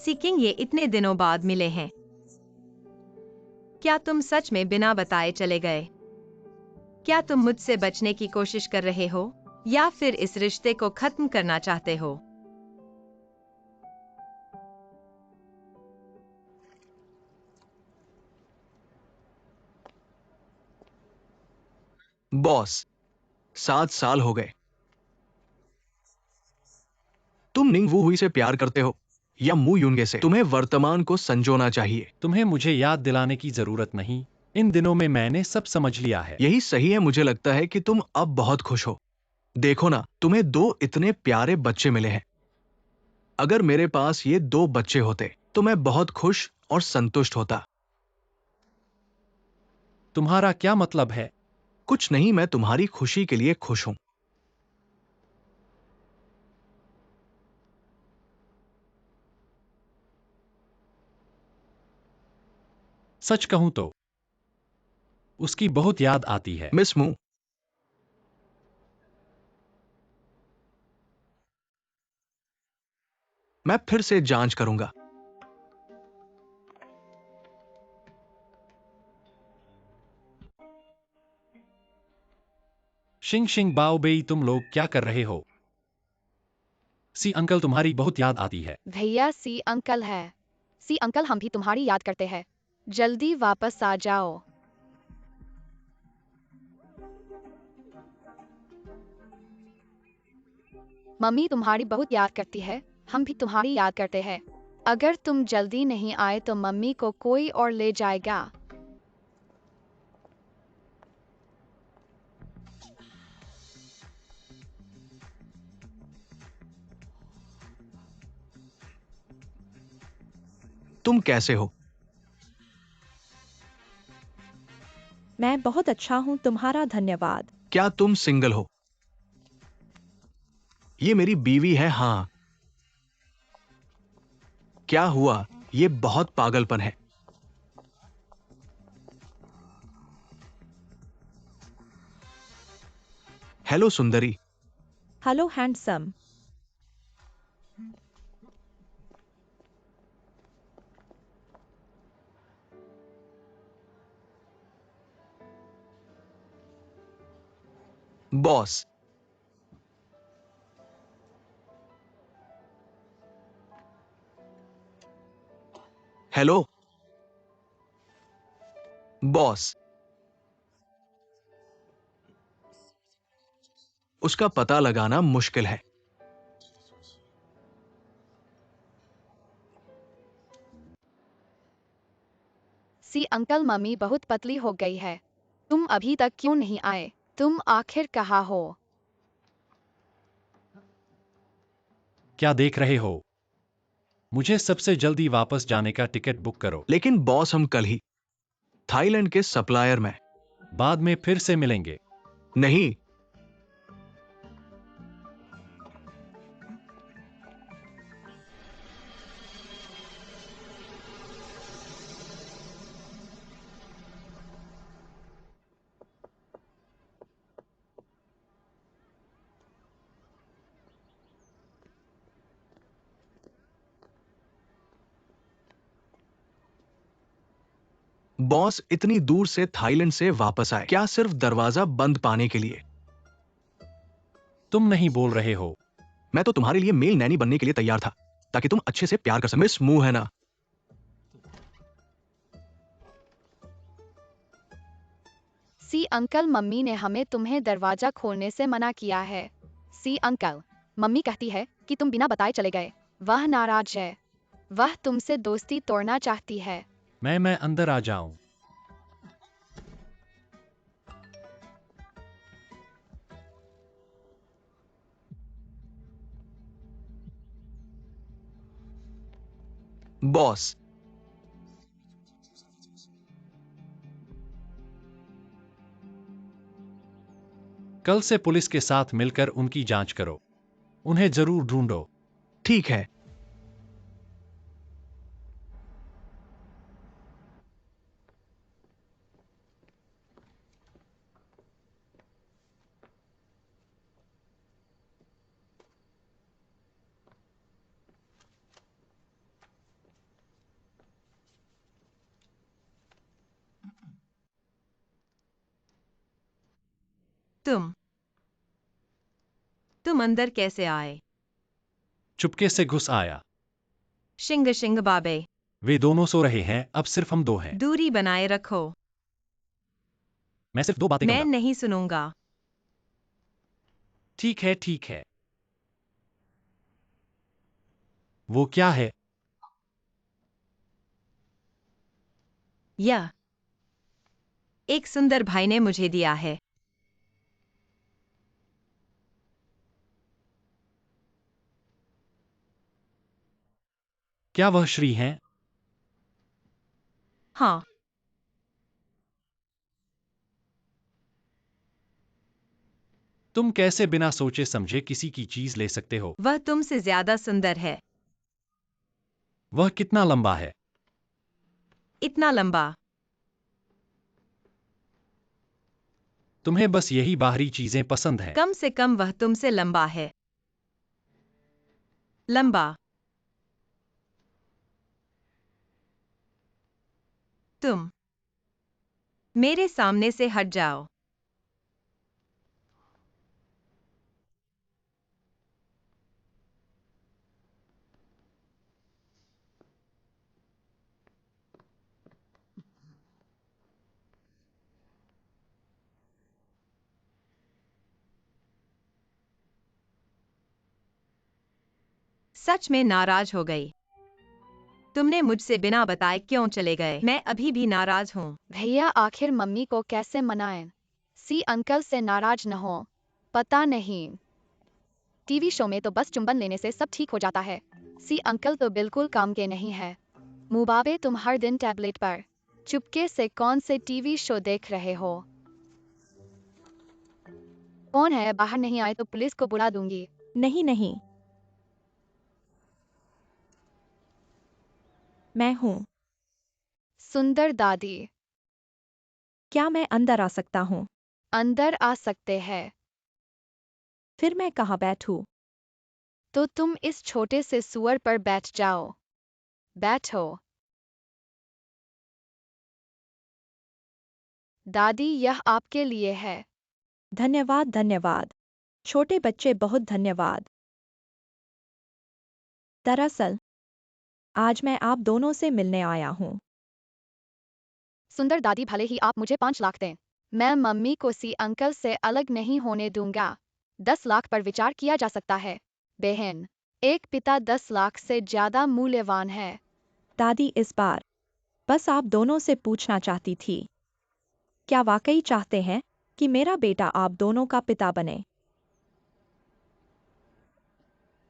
Seeking ये इतने दिनों बाद मिले हैं। क्या तुम सच में बिना बताए चले गए? क्या तुम मुझसे बचने की कोशिश कर रहे हो या फिर इस रिश्ते को खत्म करना चाहते हो? बॉस, 7 साल हो गए। तुम निंग वू हुई से प्यार करते हो या मू युनगे से? तुम्हें वर्तमान को संजोना चाहिए। तुम्हें मुझे याद दिलाने की जरूरत नहीं। इन दिनों में मैंने सब समझ लिया है। यही सही है। मुझे लगता है कि तुम अब बहुत खुश हो। देखो ना, तुम्हें 2 इतने प्यारे बच्चे मिले हैं। अगर मेरे पास ये 2 बच्चे होते तो मैं बहुत खुश और संतुष्ट होता। तुम्हारा क्या मतलब है? कुछ नहीं, मैं तुम्हारी खुशी के लिए खुश हूं। सच कहूं तो उसकी बहुत याद आती है। मिस मू, मैं फिर से जांच करूंगा। शिंग शिंग बाओ बेई, तुम लोग क्या कर रहे हो? सी अंकल, तुम्हारी बहुत याद आती है। भैया सी अंकल है। सी अंकल, हम भी तुम्हारी याद करते हैं। जल्दी वापस आ जाओ। मम्मी तुम्हारी बहुत याद करती है। हम भी तुम्हारी याद करते हैं। अगर तुम जल्दी नहीं आए तो मम्मी को कोई और ले जाएगा। तुम कैसे हो? मैं बहुत अच्छा हूँ, तुम्हारा धन्यवाद। क्या तुम सिंगल हो? ये मेरी बीवी है। हाँ। क्या हुआ? ये बहुत पागलपन है। हेलो सुंदरी। Hello handsome. Boss, hello. Boss, उसका पता लगाना मुश्किल है। सी अंकल, मम्मी बहुत पतली हो गई है। तुम अभी तक क्यों नहीं आए? तुम आखिर कहाँ हो? क्या देख रहे हो? मुझे सबसे जल्दी वापस जाने का टिकट बुक करो। लेकिन बॉस, हम कल ही थाईलैंड के सप्लायर में। बाद में फिर से मिलेंगे। नहीं। बॉस इतनी दूर से थाईलैंड से वापस आए, क्या सिर्फ दरवाजा बंद पाने के लिए? तुम नहीं बोल रहे हो? मैं तो तुम्हारे लिए मेल नैनी बनने के लिए तैयार था, ताकि तुम अच्छे से प्यार कर सको। मिस मू है ना? सी अंकल, मम्मी ने हमें तुम्हें दरवाजा खोलने से मना किया है। सी अंकल, मम्मी कहती है कि तुम बिना बताए चले गए। वह नाराज है। वह तुमसे दोस्ती तोड़ना चाहती है। मैं अंदर आ जाऊं? बॉस, कल से पुलिस के साथ मिलकर उनकी जांच करो। उन्हें जरूर ढूंढो। ठीक है। तुम अंदर कैसे आए? चुपके से घुस आया। शिंग शिंग बाबे, वे दोनों सो रहे हैं, अब सिर्फ हम दो हैं। दूरी बनाए रखो। मैं सिर्फ दो बातें मैं करूंगा। नहीं सुनूंगा। ठीक है, ठीक है। वो क्या है? यह एक सुंदर भाई ने मुझे दिया है। क्या वह श्री हैं? हाँ, तुम कैसे बिना सोचे समझे किसी की चीज ले सकते हो? वह तुमसे ज्यादा सुंदर है। वह कितना लंबा है? इतना लंबा। तुम्हें बस यही बाहरी चीजें पसंद हैं। कम से कम वह तुमसे लंबा है। लंबा। तुम मेरे सामने से हट जाओ। सच में नाराज हो गई। तुमने मुझसे बिना बताए क्यों चले गए? मैं अभी भी नाराज हूँ। भैया आखिर मम्मी को कैसे मनाएं? सी अंकल से नाराज न हो। पता नहीं, टीवी शो में तो बस चुंबन लेने से सब ठीक हो जाता है। सी अंकल तो बिल्कुल काम के नहीं है। मुबाबे, तुम हर दिन टैबलेट पर चुपके से कौन से टीवी शो देख रहे हो? कौन है? बाहर नहीं आए तो पुलिस को बुला दूंगी। नहीं नहीं, मैं हूँ। सुंदर दादी, क्या मैं अंदर आ सकता हूँ? अंदर आ सकते हैं। फिर मैं कहाँ बैठूँ? तो तुम इस छोटे से सुअर पर बैठ जाओ। बैठो। दादी, यह आपके लिए है। धन्यवाद धन्यवाद। छोटे बच्चे, बहुत धन्यवाद। दरअसल आज मैं आप दोनों से मिलने आया हूँ। सुंदर दादी, भले ही आप मुझे 5 लाख दें, मैं मम्मी को सी अंकल से अलग नहीं होने दूंगा। 10 लाख पर विचार किया जा सकता है। बहन, एक पिता 10 लाख से ज्यादा मूल्यवान है। दादी, इस बार बस आप दोनों से पूछना चाहती थी, क्या वाकई चाहते हैं कि मेरा बेटा आप दोनों का पिता बने?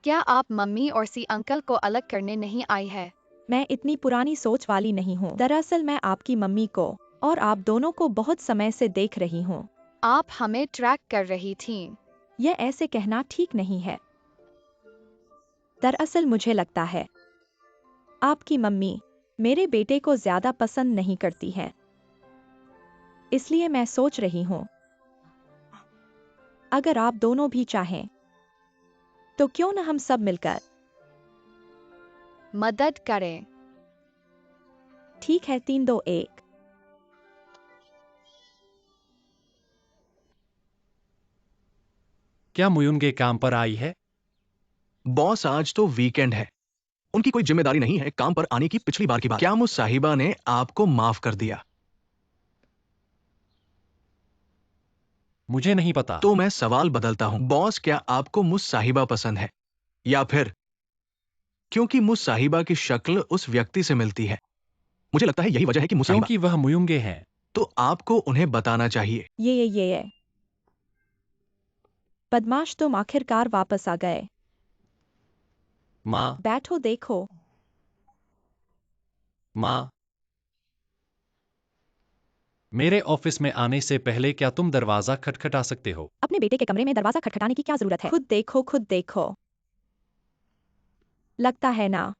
क्या आप मम्मी और सी अंकल को अलग करने नहीं आई है? मैं इतनी पुरानी सोच वाली नहीं हूँ। दरअसल मैं आपकी मम्मी को और आप दोनों को बहुत समय से देख रही हूँ। आप हमें ट्रैक कर रही थीं। यह ऐसे कहना ठीक नहीं है। दरअसल मुझे लगता है आपकी मम्मी मेरे बेटे को ज्यादा पसंद नहीं करती है, इसलिए मैं सोच रही हूँ अगर आप दोनों भी चाहें तो क्यों न हम सब मिलकर। मदद करें। ठीक है, 3 2 1। क्या मुयुंगे काम पर आई है? बॉस, आज तो वीकेंड है। उनकी कोई जिम्मेदारी नहीं है काम पर आने की। पिछली बार की बात, क्या मुझ साहिबा ने आपको माफ कर दिया? मुझे नहीं पता। तो मैं सवाल बदलता हूं। बॉस, क्या आपको मुझ साहिबा पसंद है, या फिर क्योंकि मुझ साहिबा की शक्ल उस व्यक्ति से मिलती है? मुझे लगता है यही वजह है कि मुझ साहिबा। क्योंकि वह मुयुंगे हैं। तो आपको उन्हें बताना चाहिए। ये बदमाश, तुम आखिरकार वापस आ गए। माँ, बैठो, देखो। माँ, मेरे ऑफिस में आने से पहले क्या तुम दरवाजा खटखटा सकते हो? अपने बेटे के कमरे में दरवाजा खटखटाने की क्या जरूरत है? खुद देखो, खुद देखो। लगता है ना।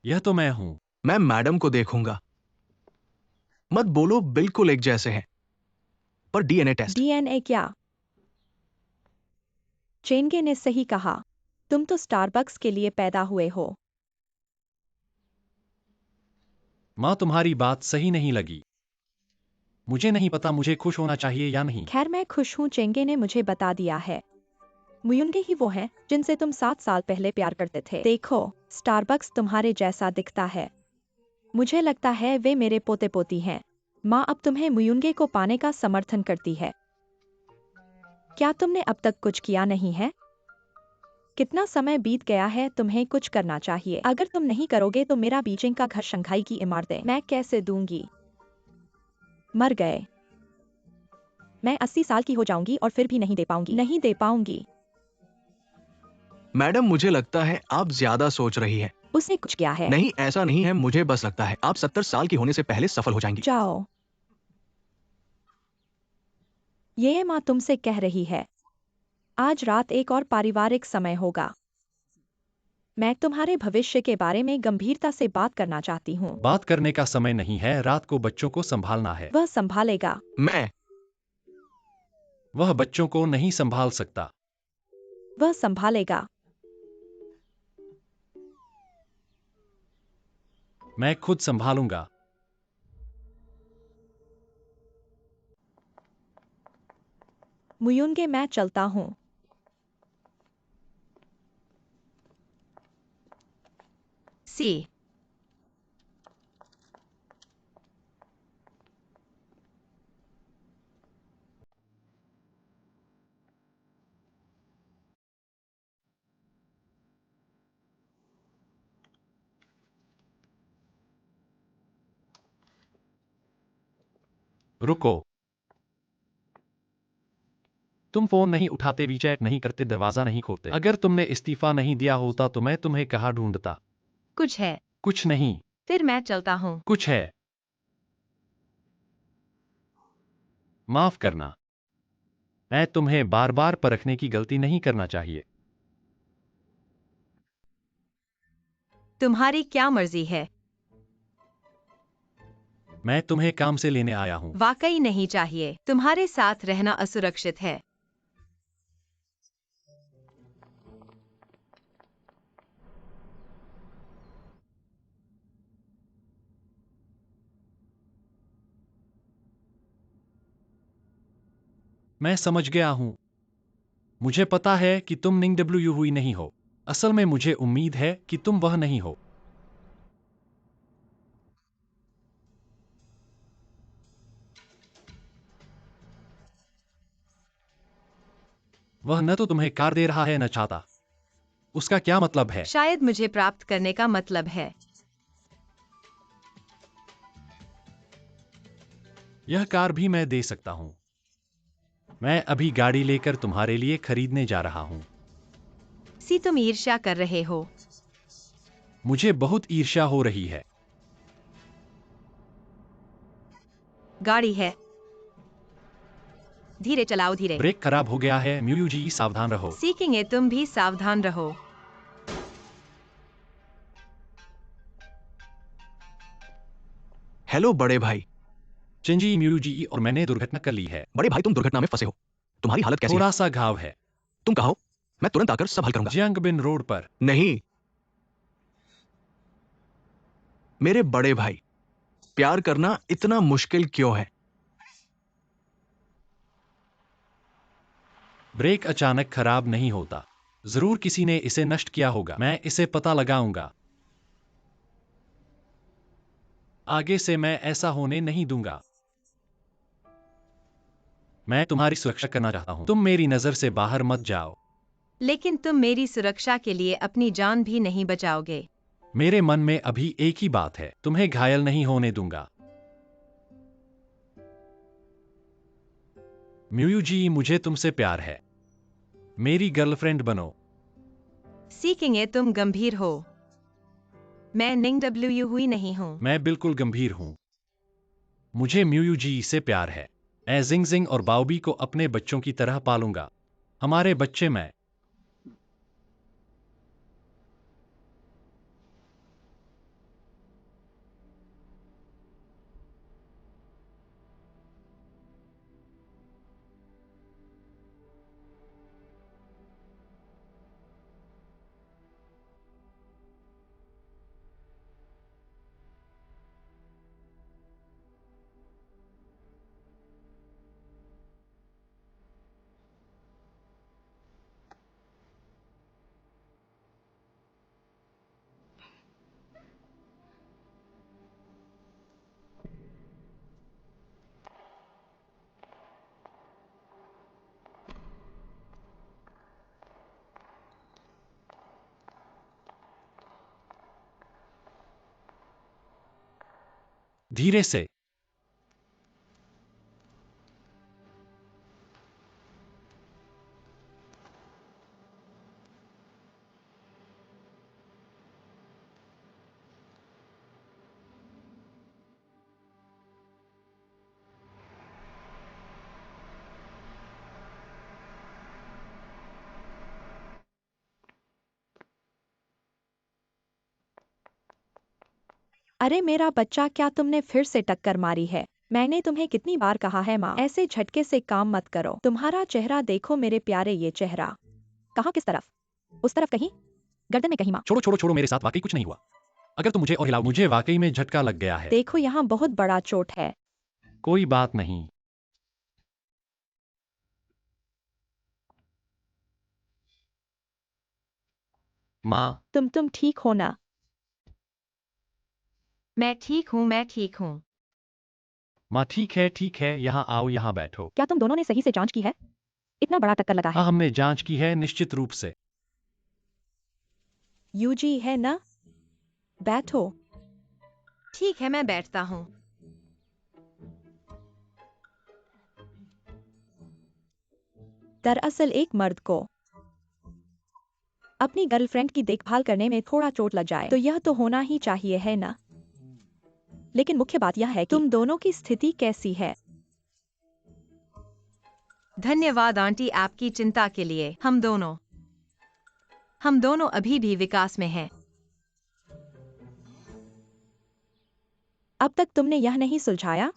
यह तो मैं हूँ। मैं मैडम को देखूंगा। मत बोलो, बिल्कुल एक जैसे हैं। पर डीएनए टेस्ट। डीएनए क्या? चेंगे ने सही कहा, तुम तो स्टारबक्स के लिए पैदा हुए हो। माँ, तुम्हारी बात सही नहीं लगी। मुझे नहीं पता मुझे खुश होना चाहिए या नहीं। खैर मैं खुश हूँ, चेंगे ने मुझे बता दिया है। मुयुंगे ही वो हैं जिनसे तुम 7 साल पहले प्यार करते थे। देखो, स्टारबक्स तुम्हारे जैसा दिखता है। मुझे लगता है वे मेरे पोते पोती हैं। माँ अब तुम्हें मुयुंगे को पाने का समर्थन करती है। क्या तुमने अब तक कुछ किया नहीं है? कितना समय बीत गया है, तुम्हें कुछ करना चाहिए। अगर तुम नहीं करोगे तो मेरा बीजिंग का घर शंघाई की इमारतें मैं कैसे दूंगी? मर गए। मैं 80 साल की हो जाऊंगी और फिर भी नहीं दे पाऊंगी। मैडम, मुझे लगता है आप ज्यादा सोच रही हैं। उसने कुछ किया है। नहीं, ऐसा नहीं है। मुझे बस लगता है आप 70 साल की होने से पहले सफल हो जाएंगी। जाओ। ये माँ तुमसे कह रही है। आज रात एक और पारिवारिक समय होगा। मैं तुम्हारे भविष्य के बारे में गंभीरता से बात करना चाहती हूँ। बात करने का समय नहीं है, रात को बच्चों को संभालना है। वह संभालेगा। मैं वह बच्चों को नहीं संभाल सकता। वह संभालेगा। मैं खुद संभालूंगा। मुयुंगे मैं चलता हूँ। सी। रुको। तुम फोन नहीं उठाते, वीचैट नहीं करते, दरवाजा नहीं खोलते। अगर तुमने इस्तीफा नहीं दिया होता तो मैं तुम्हें कहाँ ढूंढता? कुछ है। कुछ नहीं। फिर मैं चलता हूँ। कुछ है। माफ करना। मैं तुम्हें बार बार परखने की गलती नहीं करना चाहिए। तुम्हारी क्या मर्जी है? मैं तुम्हें काम से लेने आया हूँ। वाकई नहीं चाहिए। तुम्हारे साथ रहना असुरक्षित है। मैं समझ गया हूँ। मुझे पता है कि तुम निंग डब्ल्यू हुई नहीं हो। असल में मुझे उम्मीद है कि तुम वह नहीं हो। वह न तो तुम्हें कार दे रहा है न चाहता। उसका क्या मतलब है? शायद मुझे प्राप्त करने का मतलब है। यह कार भी मैं दे सकता हूँ। मैं अभी गाड़ी लेकर तुम्हारे लिए खरीदने जा रहा हूँ। सी, तुम ईर्ष्या कर रहे हो। मुझे बहुत ईर्ष्या हो रही है। गाड़ी है। धीरे चलाओ, धीरे। ब्रेक खराब हो गया है। म्यू जी, सावधान रहो। सीखेंगे, तुम भी सावधान रहो। हेलो बड़े भाई। चिंजी, म्यू जी और मैंने दुर्घटना कर ली है। बड़े भाई, तुम दुर्घटना में फंसे हो। तुम्हारी हालत कैसी है? थोड़ा सा घाव है। तुम कहो, मैं तुरंत आकर सब हल करूंगा। जियांगबिन रोड पर। नहीं मेरे बड़े भाई, प्यार करना इतना मुश्किल क्यों है? ब्रेक अचानक खराब नहीं होता। जरूर किसी ने इसे नष्ट किया होगा। मैं इसे पता लगाऊंगा। आगे से मैं ऐसा होने नहीं दूंगा। मैं तुम्हारी सुरक्षा करना चाहता हूं। तुम मेरी नजर से बाहर मत जाओ। लेकिन तुम मेरी सुरक्षा के लिए अपनी जान भी नहीं बचाओगे। मेरे मन में अभी एक ही बात है, तुम्हें घायल नहीं होने दूंगा। म्यू जी, मुझे तुमसे प्यार है। मेरी गर्लफ्रेंड बनो। सीखेंगे, तुम गंभीर हो। मैं निंग डब्ल्यू हुई नहीं हूँ। मैं बिल्कुल गंभीर हूं। मुझे म्यू जी से प्यार है। मैं जिंग जिंग और बाओबी को अपने बच्चों की तरह पालूंगा। हमारे बच्चे मैं। धीरे से। अरे मेरा बच्चा, क्या तुमने फिर से टक्कर मारी है? मैंने तुम्हें कितनी बार कहा है माँ, ऐसे झटके से काम मत करो। तुम्हारा चेहरा देखो मेरे प्यारे, ये चेहरा। कहाँ, किस तरफ? उस तरफ कहीं? गर्दन में कहीं माँ? छोड़ो छोड़ो छोड़ो, मेरे साथ वाकई कुछ नहीं हुआ। अगर तुम मुझे और हिलाओ, मुझे वाकई में झटका लग गया है। देखो यहाँ बहुत बड़ा चोट है। कोई बात नहीं। माँ, तुम ठीक हो ना? मैं ठीक हूँ, मैं ठीक हूँ। माँ ठीक है, यहाँ आओ, यहाँ बैठो। क्या तुम दोनों ने सही से जांच की है? इतना बड़ा टक्कर लगा है। हाँ, हमने जांच की है, निश्चित रूप से। यूजी है ना? बैठो। ठीक है, मैं बैठता हूँ। दरअसल एक मर्द को अपनी गर्लफ्रेंड की देखभाल करने में थोड़ा चोट लग जाए तो यह तो होना ही चाहिए, है ना? लेकिन मुख्य बात यह है कि तुम दोनों की स्थिति कैसी है। धन्यवाद आंटी आपकी चिंता के लिए। हम दोनों अभी भी विकास में हैं। अब तक तुमने यह नहीं सुलझाया?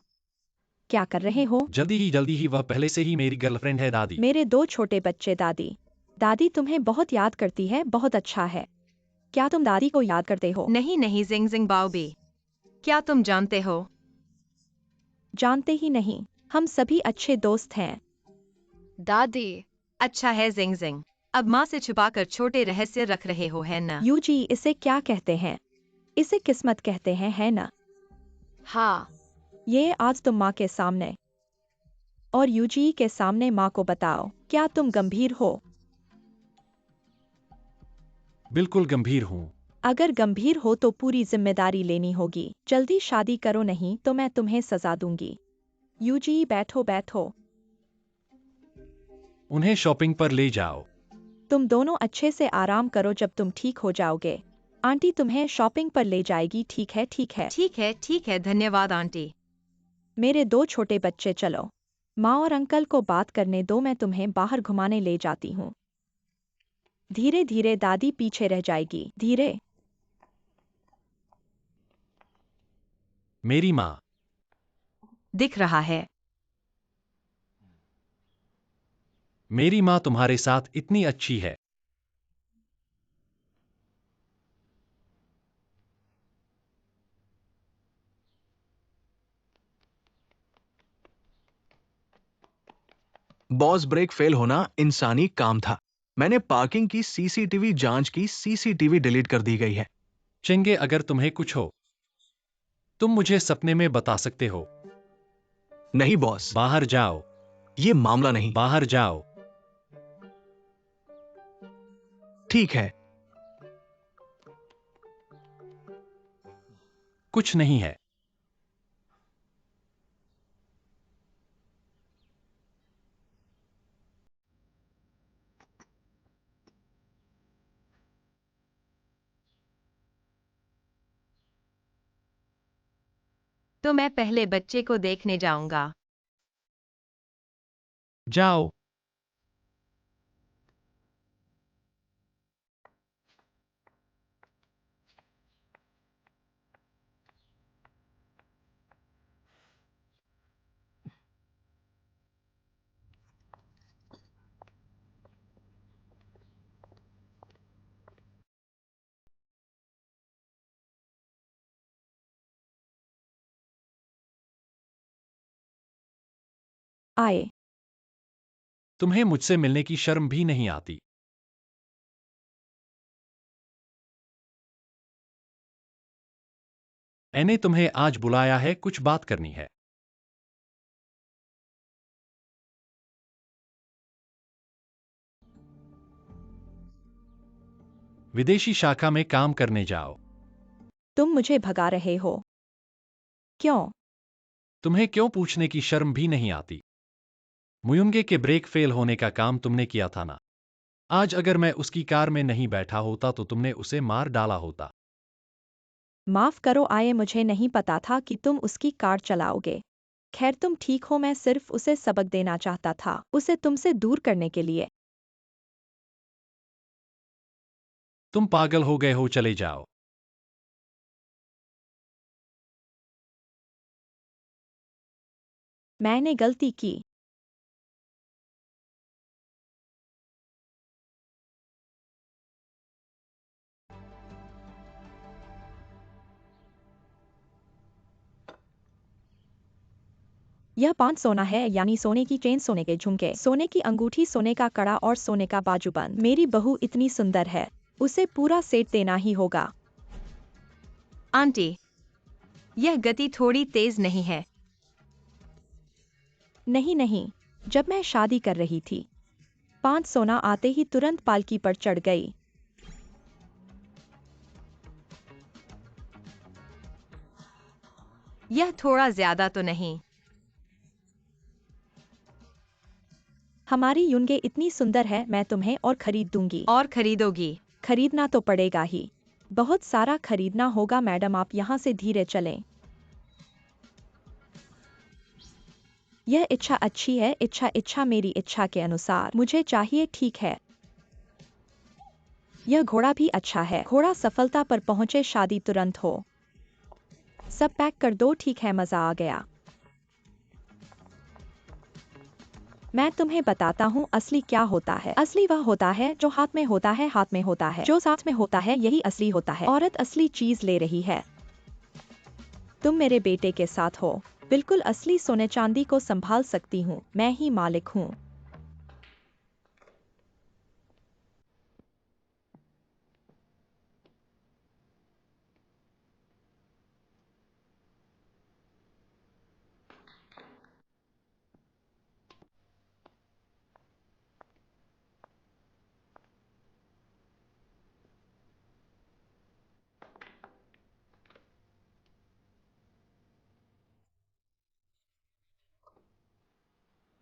क्या कर रहे हो? जल्दी ही, वह पहले से ही मेरी गर्लफ्रेंड है दादी। मेरे दो छोटे बच्चे। दादी दादी तुम्हें बहुत याद करती है, बहुत अच्छा है। क्या तुम दादी को याद करते हो? नहीं नहीं जिंग जिंग बाओबी, क्या तुम जानते हो? जानते ही नहीं, हम सभी अच्छे दोस्त हैं। दादी, अच्छा है जिंग जिंग, अब माँ से छुपाकर छोटे रहस्य रख रहे हो, है ना? यूजी, इसे क्या कहते हैं? इसे किस्मत कहते हैं, है ना? हाँ, ये आज तुम माँ के सामने और यूजी के सामने माँ को बताओ। क्या तुम गंभीर हो? बिल्कुल गंभीर हूँ। अगर गंभीर हो तो पूरी जिम्मेदारी लेनी होगी। जल्दी शादी करो, नहीं तो मैं तुम्हें सजा दूंगी। यूजी बैठो बैठो। उन्हें शॉपिंग पर ले जाओ। तुम दोनों अच्छे से आराम करो, जब तुम ठीक हो जाओगे आंटी तुम्हें शॉपिंग पर ले जाएगी। ठीक है, ठीक है। ठीक है, धन्यवाद आंटी। मेरे दो छोटे बच्चे, चलो माँ और अंकल को बात करने दो, मैं तुम्हें बाहर घुमाने ले जाती हूँ। धीरे धीरे, दादी पीछे रह जाएगी, धीरे। मेरी माँ। दिख रहा है। मेरी माँ तुम्हारे साथ इतनी अच्छी है। बॉस, ब्रेक फेल होना इंसानी काम था। मैंने पार्किंग की सीसीटीवी जांच की, सीसीटीवी डिलीट कर दी गई है। चेंगे, अगर तुम्हें कुछ हो तुम मुझे सपने में बता सकते हो। नहीं बॉस, बाहर जाओ। ये मामला नहीं। बाहर जाओ। ठीक है। कुछ नहीं है। तो मैं पहले बच्चे को देखने जाऊंगा। जाओ। आए। तुम्हें मुझसे मिलने की शर्म भी नहीं आती। मैंने तुम्हें आज बुलाया है, कुछ बात करनी है। विदेशी शाखा में काम करने जाओ। तुम मुझे भगा रहे हो। क्यों? तुम्हें क्यों पूछने की शर्म भी नहीं आती? मुयुंगे के ब्रेक फेल होने का काम तुमने किया था ना? आज अगर मैं उसकी कार में नहीं बैठा होता तो तुमने उसे मार डाला होता। माफ करो आये, मुझे नहीं पता था कि तुम उसकी कार चलाओगे। खैर तुम ठीक हो, मैं सिर्फ उसे सबक देना चाहता था, उसे तुमसे दूर करने के लिए। तुम पागल हो गए हो, चले जाओ। मैंने गलती की। यह 5 सोना है, यानी सोने की चेन, सोने के झुमके, सोने की अंगूठी, सोने का कड़ा और सोने का बाजूबंद। मेरी बहू इतनी सुंदर है, उसे पूरा सेट देना ही होगा। आंटी, यह गति थोड़ी तेज नहीं है। नहीं नहीं, जब मैं शादी कर रही थी, 5 सोना आते ही तुरंत पालकी पर चढ़ गई। यह थोड़ा ज्यादा तो नहीं? हमारी युनगे इतनी सुंदर है, मैं तुम्हें और खरीद दूंगी। और खरीदोगी? खरीदना तो पड़ेगा ही, बहुत सारा खरीदना होगा मैडम, आप यहाँ से धीरे चलें। यह इच्छा अच्छी है, इच्छा मेरी इच्छा के अनुसार मुझे चाहिए, ठीक है। यह घोड़ा भी अच्छा है, घोड़ा सफलता पर पहुंचे, शादी तुरंत हो। सब पैक कर दो, ठीक है, मजा आ गया। मैं तुम्हें बताता हूँ असली क्या होता है। असली वह होता है जो हाथ में होता है, हाथ में होता है, जो साथ में होता है, यही असली होता है। औरत असली चीज ले रही है। तुम मेरे बेटे के साथ हो, बिल्कुल असली सोने चांदी को संभाल सकती हूँ, मैं ही मालिक हूँ।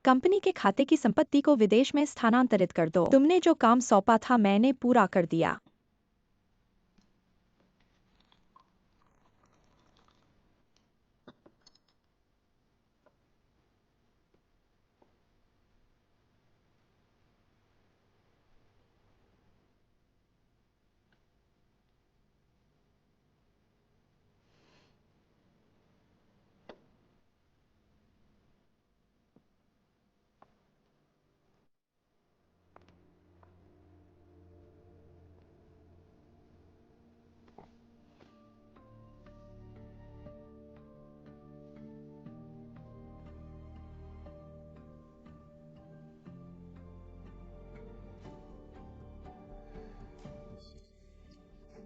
कंपनी के खाते की संपत्ति को विदेश में स्थानांतरित कर दो। तुमने जो काम सौंपा था मैंने पूरा कर दिया।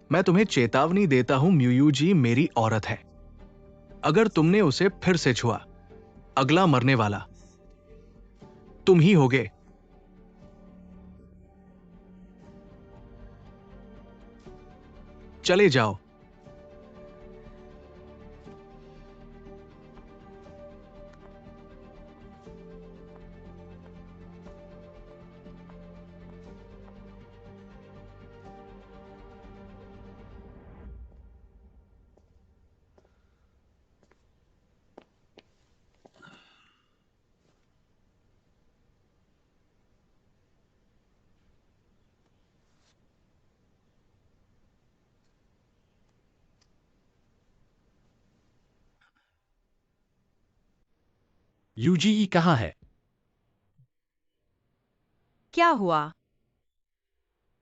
मैं तुम्हें चेतावनी देता हूं, म्यूयू जी मेरी औरत है। अगर तुमने उसे फिर से छुआ, अगला मरने वाला तुम ही होगे। चले जाओ। यूजीई कहाँ है? क्या हुआ?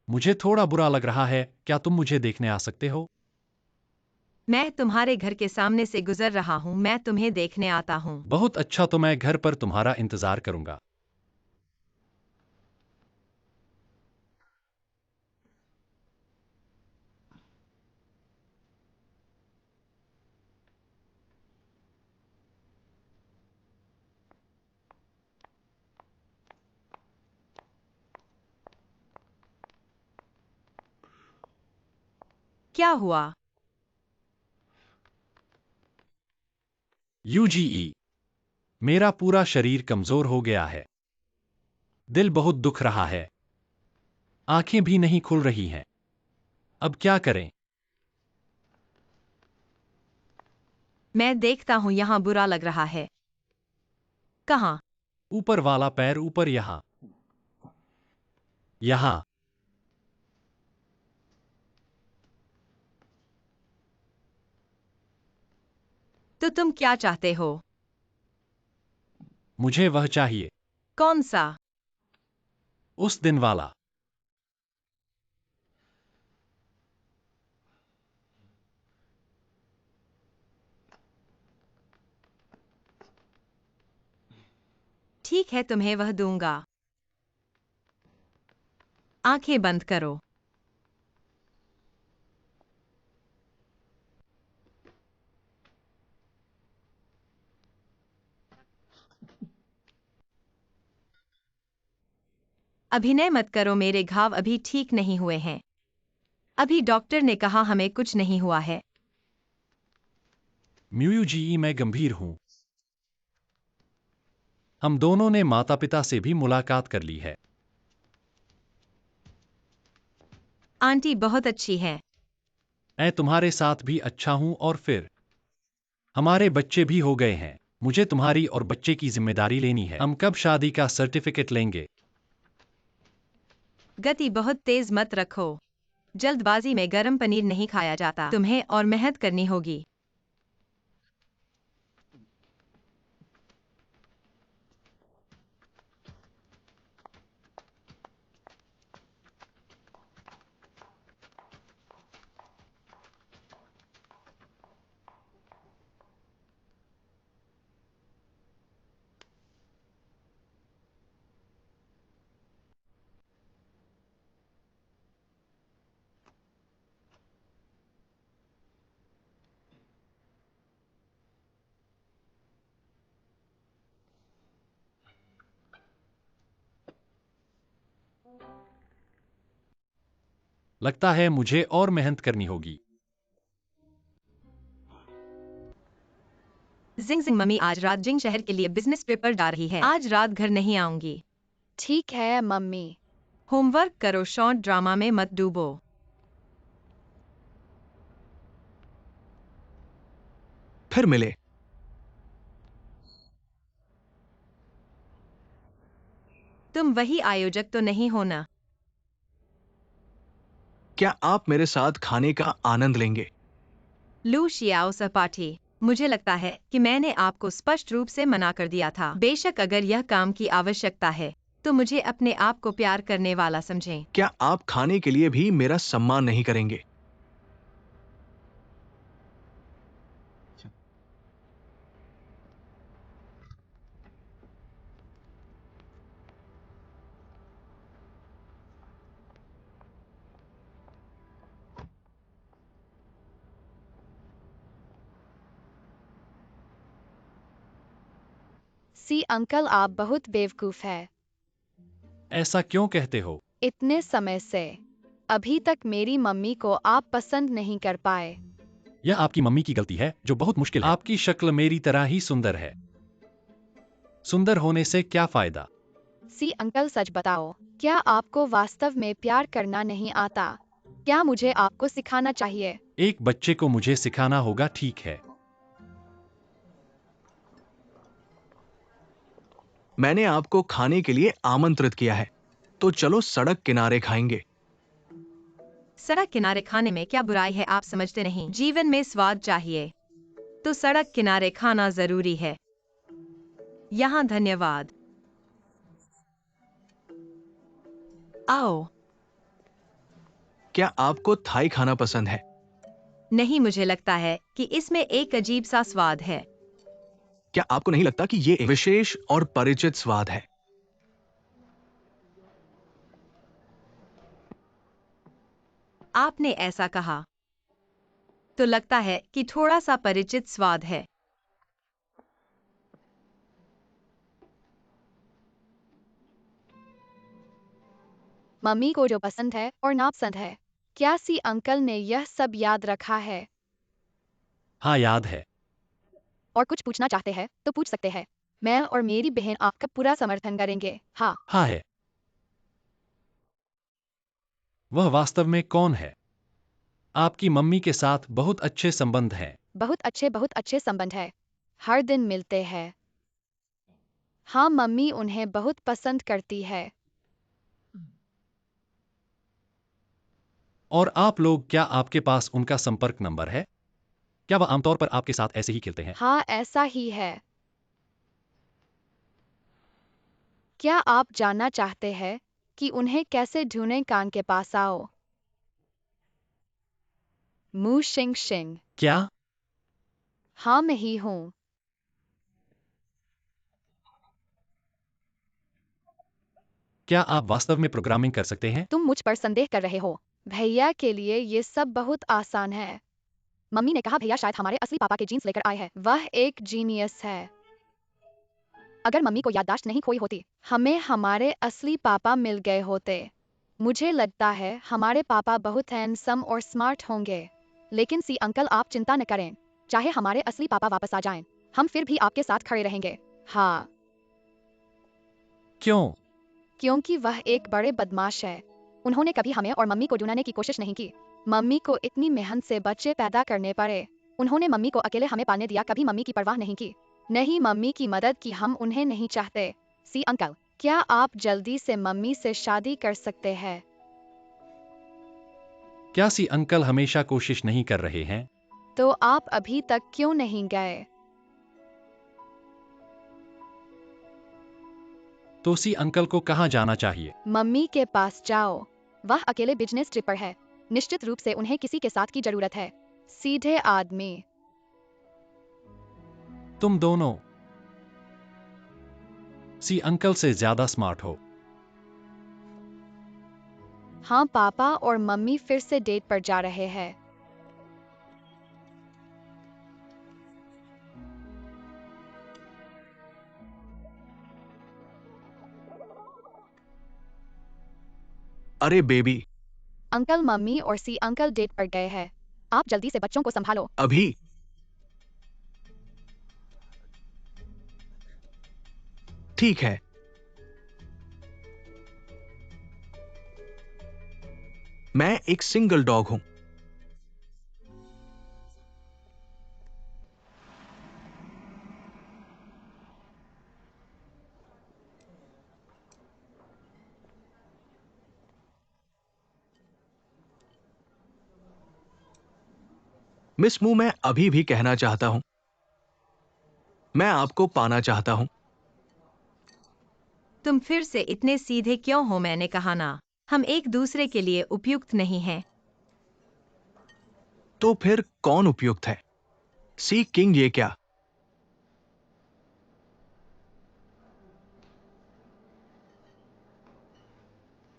मुझे थोड़ा बुरा लग रहा है, क्या तुम मुझे देखने आ सकते हो? मैं तुम्हारे घर के सामने से गुजर रहा हूँ, मैं तुम्हें देखने आता हूँ। बहुत अच्छा, तो मैं घर पर तुम्हारा इंतजार करूंगा। क्या हुआ? यूजीई। मेरा पूरा शरीर कमजोर हो गया है। दिल बहुत दुख रहा है। आंखें भी नहीं खुल रही हैं। अब क्या करें? मैं देखता हूँ यहाँ बुरा लग रहा है। कहाँ? ऊपर वाला पैर, ऊपर, यहाँ। यहाँ। तो तुम क्या चाहते हो? मुझे वह चाहिए। कौन सा? उस दिन वाला। ठीक है, तुम्हें वह दूंगा। आंखें बंद करो। अभिनय मत करो, मेरे घाव अभी ठीक नहीं हुए हैं। अभी डॉक्टर ने कहा हमें कुछ नहीं हुआ है। म्यूजीई, मैं गंभीर हूं। हम दोनों ने माता पिता से भी मुलाकात कर ली है। आंटी बहुत अच्छी हैं। मैं तुम्हारे साथ भी अच्छा हूं, और फिर हमारे बच्चे भी हो गए हैं। मुझे तुम्हारी और बच्चे की जिम्मेदारी लेनी है। हम कब शादी का सर्टिफिकेट लेंगे? गति बहुत तेज मत रखो। जल्दबाजी में गरम पनीर नहीं खाया जाता। तुम्हें और मेहनत करनी होगी। लगता है मुझे और मेहनत करनी होगी। जिंग जिंग, मम्मी आज रात जिंग शहर के लिए बिजनेस ट्रिप पर जा रही है। आज रात घर नहीं आऊंगी। ठीक है मम्मी। होमवर्क करो, शॉर्ट ड्रामा में मत डूबो। फिर मिले। तुम वही आयोजक तो नहीं हो ना? क्या आप मेरे साथ खाने का आनंद लेंगे? लू शियाओ सहपाठी, मुझे लगता है कि मैंने आपको स्पष्ट रूप से मना कर दिया था। बेशक अगर यह काम की आवश्यकता है तो मुझे अपने आप को प्यार करने वाला समझें। क्या आप खाने के लिए भी मेरा सम्मान नहीं करेंगे? सी अंकल, आप बहुत बेवकूफ है। ऐसा क्यों कहते हो? इतने समय से अभी तक मेरी मम्मी को आप पसंद नहीं कर पाए। यह आपकी मम्मी की गलती है, जो बहुत मुश्किल है। आपकी शक्ल मेरी तरह ही सुंदर है। सुंदर होने से क्या फायदा? सी अंकल, सच बताओ, क्या आपको वास्तव में प्यार करना नहीं आता? क्या मुझे आपको सिखाना चाहिए? एक बच्चे को मुझे सिखाना होगा, ठीक है? मैंने आपको खाने के लिए आमंत्रित किया है, तो चलो सड़क किनारे खाएंगे। सड़क किनारे खाने में क्या बुराई है? आप समझते नहीं, जीवन में स्वाद चाहिए तो सड़क किनारे खाना जरूरी है। यहाँ धन्यवाद। आओ। क्या आपको थाई खाना पसंद है? नहीं, मुझे लगता है कि इसमें एक अजीब सा स्वाद है। क्या आपको नहीं लगता कि ये एक विशेष और परिचित स्वाद है? आपने ऐसा कहा तो लगता है कि थोड़ा सा परिचित स्वाद है। मम्मी को जो पसंद है और नापसंद है, क्या सी अंकल ने यह सब याद रखा है? हाँ, याद है। और कुछ पूछना चाहते हैं तो पूछ सकते हैं। मैं और मेरी बहन आपका पूरा समर्थन करेंगे। हाँ। हाँ है। वह वास्तव में कौन है? आपकी मम्मी के साथ बहुत अच्छे संबंध हैं। बहुत अच्छे संबंध है। हर दिन मिलते हैं। हाँ, मम्मी उन्हें बहुत पसंद करती है। और आप लोग, क्या आपके पास उनका संपर्क नंबर है? क्या वह आमतौर पर आपके साथ ऐसे ही खेलते हैं? हाँ, ऐसा ही है। क्या आप जानना चाहते हैं कि उन्हें कैसे ढूंढें? कान के पास आओ। मू शिंग शिंग। क्या? हाँ, मैं ही हूँ। क्या आप वास्तव में प्रोग्रामिंग कर सकते हैं? तुम मुझ पर संदेह कर रहे हो। भैया के लिए ये सब बहुत आसान है। मम्मी ने कहा भैया शायद हमारे असली पापा के जीन्स लेकर आए हैं। वह एक जीनियस है। अगर मम्मी को याददाश्त नहीं खोई होती, हमें हमारे असली पापा मिल गए होते। मुझे लगता है हमारे पापा बहुत हैंडसम और स्मार्ट होंगे। लेकिन सी अंकल, आप चिंता न करें। चाहे हमारे असली पापा वापस आ जाएं, हम फिर भी आपके साथ खड़े रहेंगे। हाँ। क्यों? क्योंकि वह एक बड़े बदमाश है। उन्होंने कभी हमें और मम्मी को ढूंढने की कोशिश नहीं की। मम्मी को इतनी मेहनत से बच्चे पैदा करने पड़े। उन्होंने मम्मी को अकेले हमें पालने दिया, कभी मम्मी की परवाह नहीं की। नहीं, मम्मी की मदद की, हम उन्हें नहीं चाहते। सी अंकल, क्या आप जल्दी से मम्मी से शादी कर सकते हैं? क्या सी अंकल हमेशा कोशिश नहीं कर रहे हैं? तो आप अभी तक क्यों नहीं गए? तो सी अंकल को कहाँ जाना चाहिए? मम्मी के पास जाओ। वह अकेले बिजनेस ट्रिप पर है। निश्चित रूप से उन्हें किसी के साथ की जरूरत है। सीधे आदमी। तुम दोनों सी अंकल से ज्यादा स्मार्ट हो। हाँ, पापा और मम्मी फिर से डेट पर जा रहे हैं। अरे बेबी, अंकल, मम्मी और सी अंकल डेट पर गए हैं। आप जल्दी से बच्चों को संभालो। अभी? ठीक है। मैं एक सिंगल डॉग हूं। मिस मू, मैं अभी भी कहना चाहता हूं, मैं आपको पाना चाहता हूं। तुम फिर से इतने सीधे क्यों हो? मैंने कहा ना, हम एक दूसरे के लिए उपयुक्त नहीं हैं। तो फिर कौन उपयुक्त है? सी किंग, ये क्या?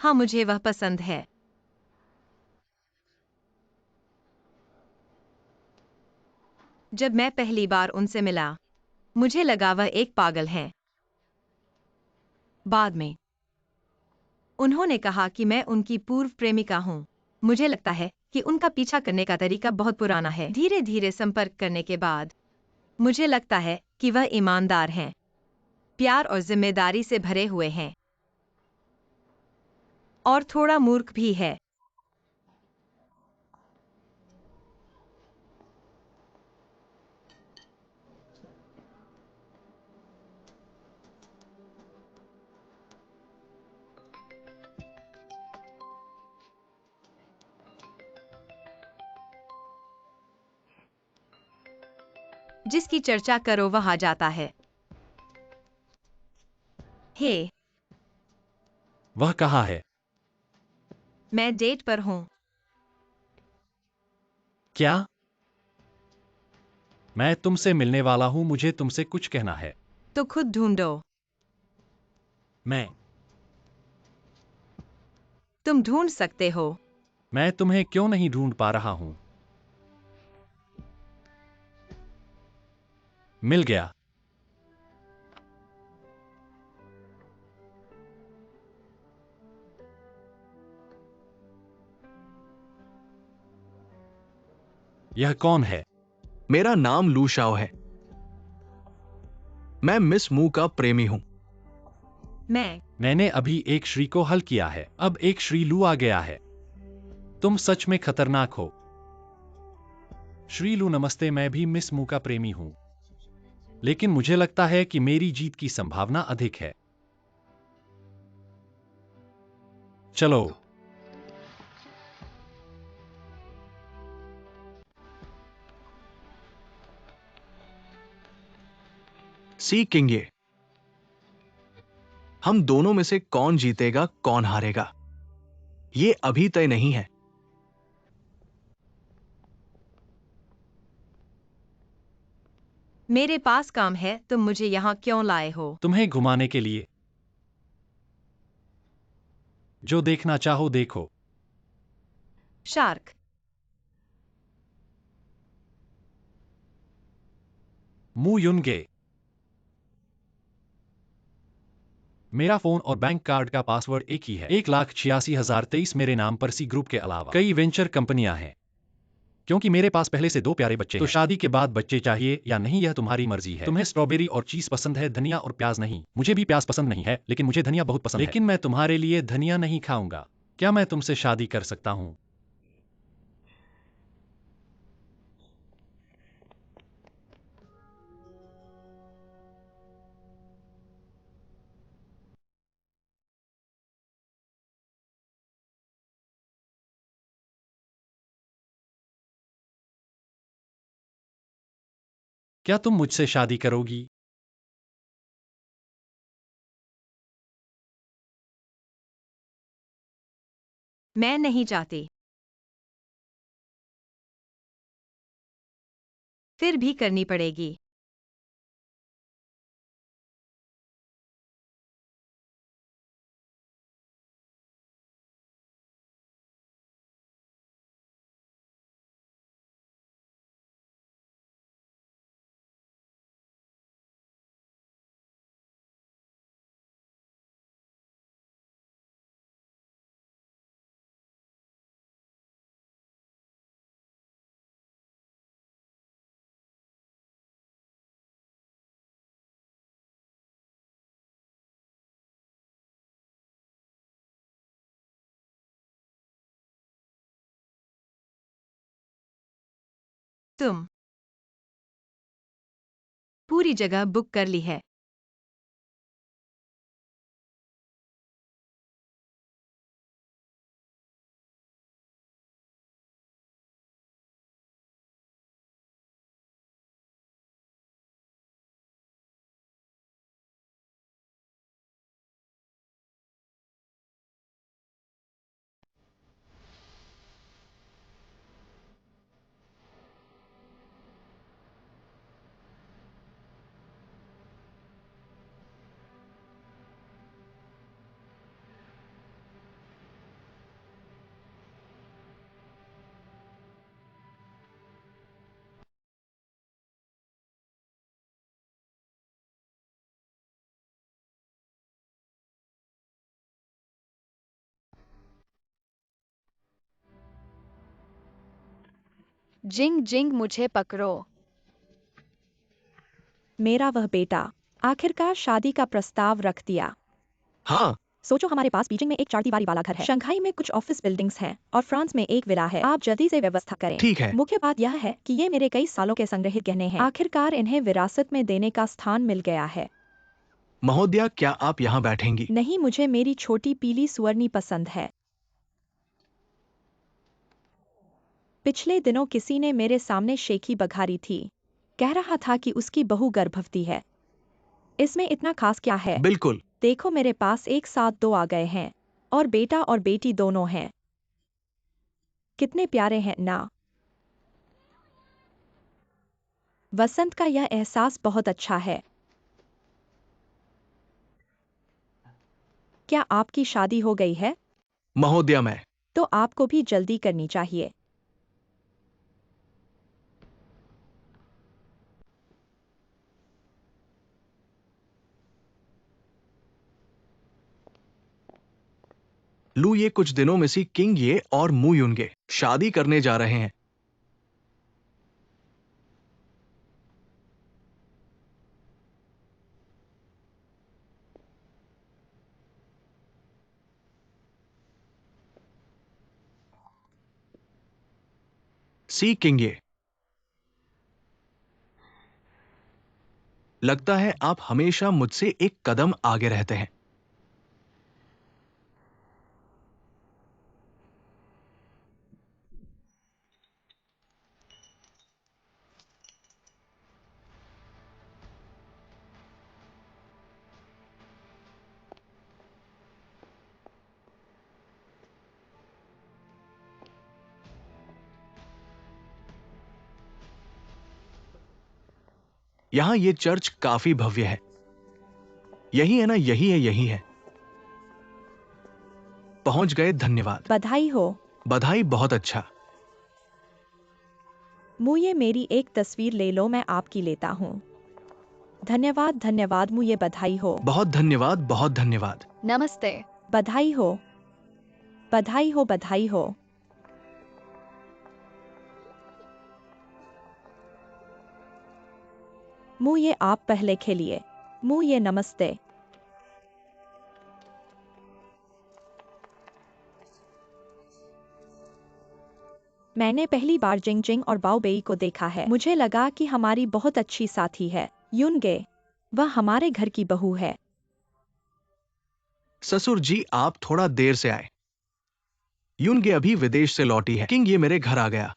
हाँ, मुझे वह पसंद है। जब मैं पहली बार उनसे मिला, मुझे लगा वह एक पागल है। बाद में उन्होंने कहा कि मैं उनकी पूर्व प्रेमिका हूँ। मुझे लगता है कि उनका पीछा करने का तरीका बहुत पुराना है। धीरे धीरे संपर्क करने के बाद मुझे लगता है कि वह ईमानदार हैं, प्यार और जिम्मेदारी से भरे हुए हैं, और थोड़ा मूर्ख भी है। जिसकी चर्चा करो वह आ जाता है। हे, वह कहाँ है? मैं डेट पर हूँ। क्या? मैं तुमसे मिलने वाला हूँ, मुझे तुमसे कुछ कहना है। तो खुद ढूंढो। तुम ढूंढ सकते हो। मैं तुम्हें क्यों नहीं ढूंढ पा रहा हूँ? मिल गया। यह कौन है? मेरा नाम लू शाओ है। मैं मिस मू का प्रेमी हूं। मैंने अभी एक श्री को हल किया है, अब एक श्री लू आ गया है। तुम सच में खतरनाक हो। श्री लू नमस्ते, मैं भी मिस मू का प्रेमी हूं, लेकिन मुझे लगता है कि मेरी जीत की संभावना अधिक है। चलो। सी किंग ये, हम दोनों में से कौन जीतेगा कौन हारेगा ये अभी तय नहीं है। मेरे पास काम है, तुम मुझे यहाँ क्यों लाए हो? तुम्हें घुमाने के लिए। जो देखना चाहो देखो। शार्क। मू युनगे। मेरा फोन और बैंक कार्ड का पासवर्ड एक ही है। 1,86,023 मेरे नाम पर सी ग्रुप के अलावा कई वेंचर कंपनियां हैं। क्योंकि मेरे पास पहले से 2 प्यारे बच्चे हैं, तो शादी के बाद बच्चे चाहिए या नहीं यह तुम्हारी मर्जी है। तुम्हें स्ट्रॉबेरी और चीज पसंद है, धनिया और प्याज नहीं। मुझे भी प्याज पसंद नहीं है, लेकिन मुझे धनिया बहुत पसंद है। लेकिन मैं तुम्हारे लिए धनिया नहीं खाऊंगा। क्या मैं तुमसे शादी कर सकता हूँ? क्या तुम मुझसे शादी करोगी? मैं नहीं चाहती। फिर भी करनी पड़ेगी। तुम पूरी जगह बुक कर ली है। जिंग जिंग मुझे पकड़ो। मेरा वह बेटा आखिरकार शादी का प्रस्ताव रख दिया। हाँ, सोचो, हमारे पास बीजिंग में एक 4 दीवारी वाला घर है, शंघाई में कुछ ऑफिस बिल्डिंग्स हैं और फ्रांस में एक विला है। आप जल्दी से व्यवस्था करें। ठीक है। मुख्य बात यह है कि ये मेरे कई सालों के संग्रहित गहने हैं। आखिरकार इन्हें विरासत में देने का स्थान मिल गया है। महोदया, क्या आप यहाँ बैठेंगी? नहीं, मुझे मेरी छोटी पीली सुअरनी पसंद है। पिछले दिनों किसी ने मेरे सामने शेखी बघारी थी। कह रहा था कि उसकी बहू गर्भवती है। इसमें इतना खास क्या है? बिल्कुल। देखो, मेरे पास एक साथ 2 आ गए हैं और बेटा और बेटी दोनों हैं। कितने प्यारे हैं ना? वसंत का यह एहसास बहुत अच्छा है। क्या आपकी शादी हो गई है? महोदया, मैं तो आपको भी जल्दी करनी चाहिए। लू ये कुछ दिनों में सी किंग ये और मू युनगे शादी करने जा रहे हैं। सी किंग ये लगता है आप हमेशा मुझसे एक कदम आगे रहते हैं। यहां ये चर्च काफी भव्य है। यही है ना, यही है, यही है। पहुंच गए, धन्यवाद। बधाई हो। बधाई, बहुत अच्छा। मुझे मेरी एक तस्वीर ले लो, मैं आपकी लेता हूँ। धन्यवाद धन्यवाद, मुझे बधाई हो। बहुत धन्यवाद, बहुत धन्यवाद। नमस्ते। बधाई हो। बधाई हो, बधाई हो। मुझे आप पहले खेलिए। मुझे नमस्ते। मैंने पहली बार जिंग जिंग और बाओ बेई को देखा है। मुझे लगा कि हमारी बहुत अच्छी साथी है। युनगे, वह हमारे घर की बहू है। ससुर जी, आप थोड़ा देर से आए। यूनगे अभी विदेश से लौटी है। किंग, ये मेरे घर आ गया।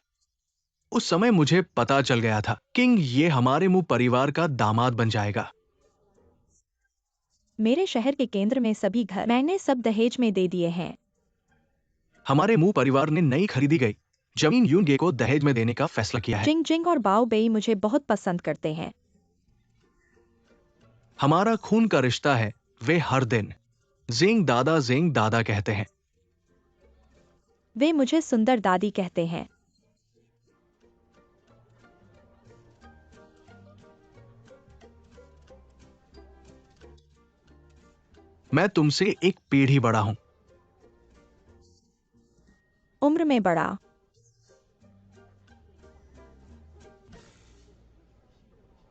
उस समय मुझे पता चल गया था। किंग, ये हमारे मुंह परिवार का दामाद बन जाएगा। मेरे शहर के केंद्र में सभी घर मैंने सब दहेज में दे दिए हैं। हमारे मुंह परिवार ने नई खरीदी गई जमीन यूनगे को दहेज में देने का फैसला किया है। जिंग जिंग और बाओ बेई मुझे बहुत पसंद करते हैं। हमारा खून का रिश्ता है। वे हर दिन जिंग दादा कहते हैं। वे मुझे सुंदर दादी कहते हैं। मैं तुमसे एक पीढ़ी बड़ा हूं। उम्र में बड़ा।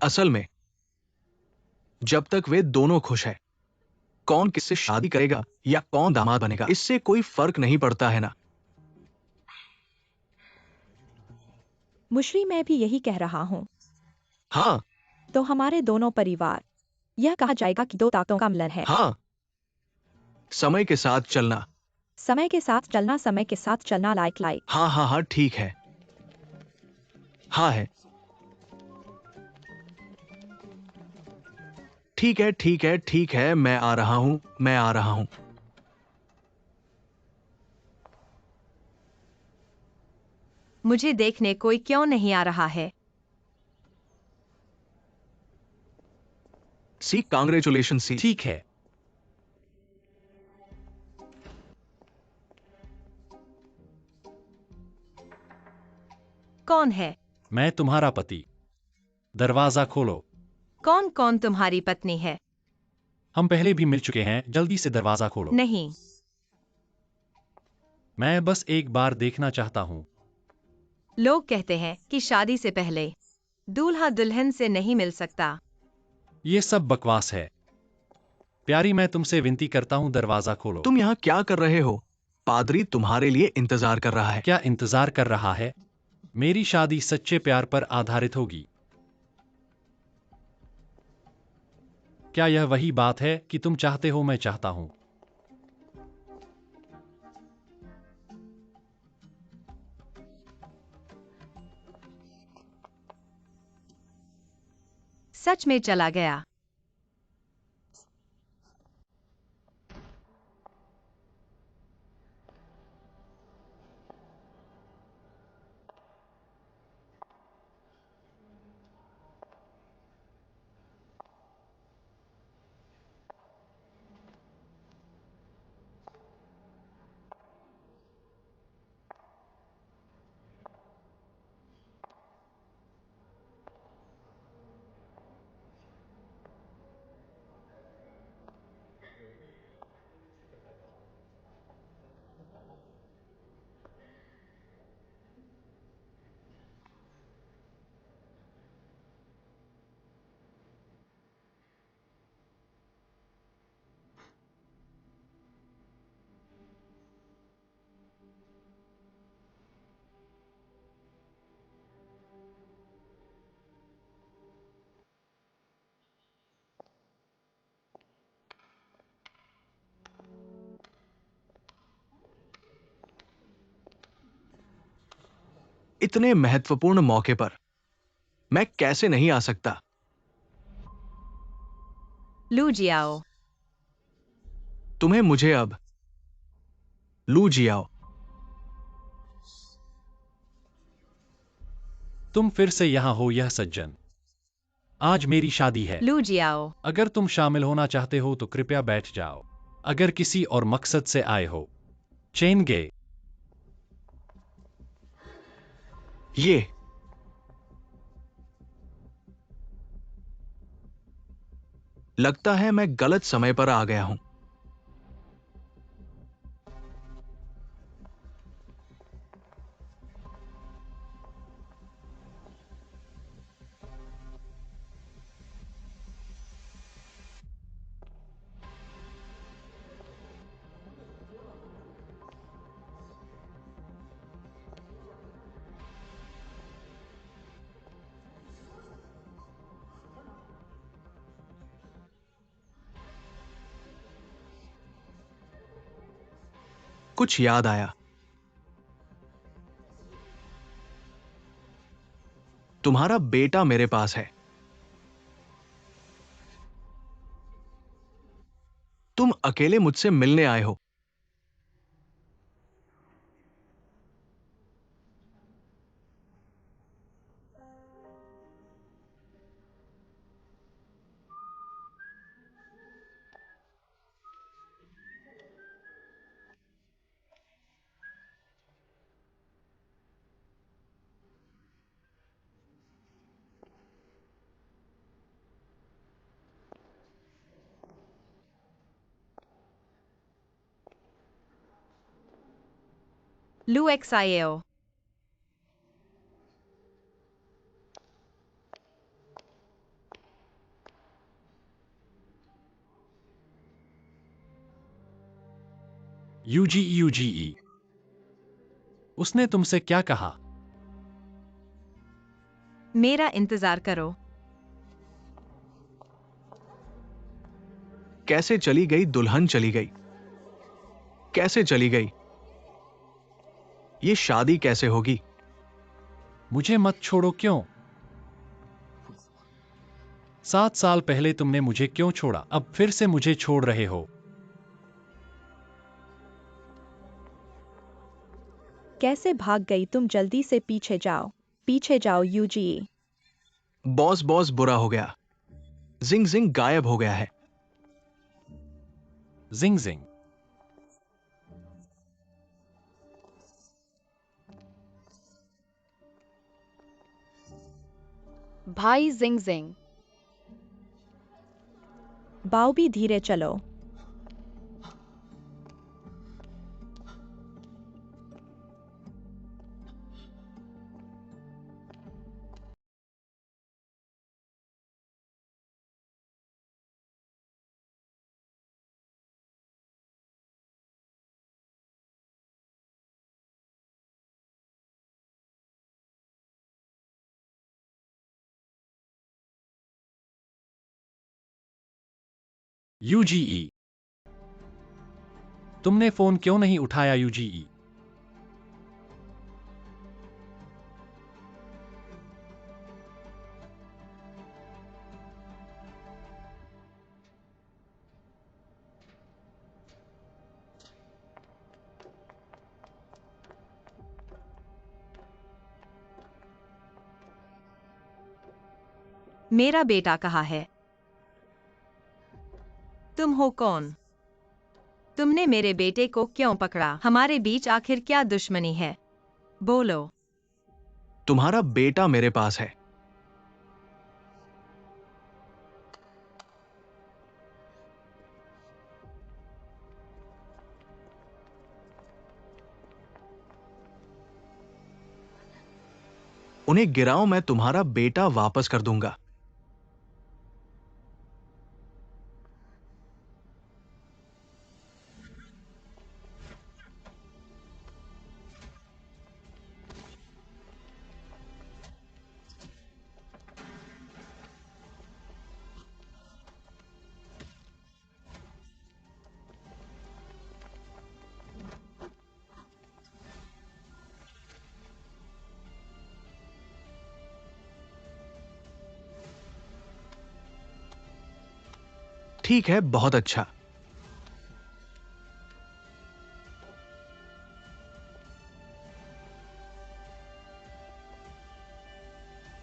असल में जब तक वे दोनों खुश हैं, कौन किससे शादी करेगा या कौन दामाद बनेगा, इससे कोई फर्क नहीं पड़ता है ना। मुशरी, मैं भी यही कह रहा हूँ। हाँ तो हमारे दोनों परिवार, यह कहा जाएगा कि दो ताकतों का मिलन है। हाँ, समय के साथ चलना। समय के साथ चलना, समय के साथ चलना, लाइक लाइक। हाँ हाँ हाँ, ठीक है। हाँ है। ठीक है, ठीक है, ठीक है, मैं आ रहा हूं, मैं आ रहा हूं। मुझे देखने कोई क्यों नहीं आ रहा है? सी, कांग्रेचुलेशन सी। ठीक है। कौन है? मैं तुम्हारा पति। दरवाजा खोलो। कौन कौन तुम्हारी पत्नी है? हम पहले भी मिल चुके हैं, जल्दी से दरवाजा खोलो। नहीं। मैं बस एक बार देखना चाहता हूँ। लोग कहते हैं कि शादी से पहले दूल्हा दुल्हन से नहीं मिल सकता। ये सब बकवास है। प्यारी, मैं तुमसे विनती करता हूँ, दरवाजा खोलो। तुम यहां क्या कर रहे हो? पादरी तुम्हारे लिए इंतजार कर रहा है। क्या इंतजार कर रहा है? मेरी शादी सच्चे प्यार पर आधारित होगी। क्या यह वही बात है कि तुम चाहते हो, मैं चाहता हूं? सच में चला गया। इतने महत्वपूर्ण मौके पर मैं कैसे नहीं आ सकता? लू जियाओ। तुम्हें मुझे अब लू जियाओ। तुम फिर से यहाँ हो यह सज्जन। आज मेरी शादी है। लू जियाओ। अगर तुम शामिल होना चाहते हो तो कृपया बैठ जाओ। अगर किसी और मकसद से आए हो। चेन गे। ये लगता है मैं गलत समय पर आ गया हूं। कुछ याद आया। तुम्हारा बेटा मेरे पास है। तुम अकेले मुझसे मिलने आए हो। लू एक्साइओ। यूजीई। उसने तुमसे क्या कहा? मेरा इंतजार करो। कैसे चली गई दुल्हन चली गई? कैसे चली गई? ये शादी कैसे होगी? मुझे मत छोड़ो क्यों? 7 साल पहले तुमने मुझे क्यों छोड़ा? अब फिर से मुझे छोड़ रहे हो? कैसे भाग गई तुम? जल्दी से पीछे जाओ। पीछे जाओ यूजी। बॉस बॉस बुरा हो गया। जिंग जिंग गायब हो गया है। जिंग जिंग। भाई जिंग जिंग। बाओ भी धीरे चलो। यूजीई। तुमने फोन क्यों नहीं उठाया यूजीई? मेरा बेटा कहाँ है? तुम हो कौन? तुमने मेरे बेटे को क्यों पकड़ा? हमारे बीच आखिर क्या दुश्मनी है? बोलो। तुम्हारा बेटा मेरे पास है। उन्हें गिराओ, मैं तुम्हारा बेटा वापस कर दूंगा। ठीक है, बहुत अच्छा।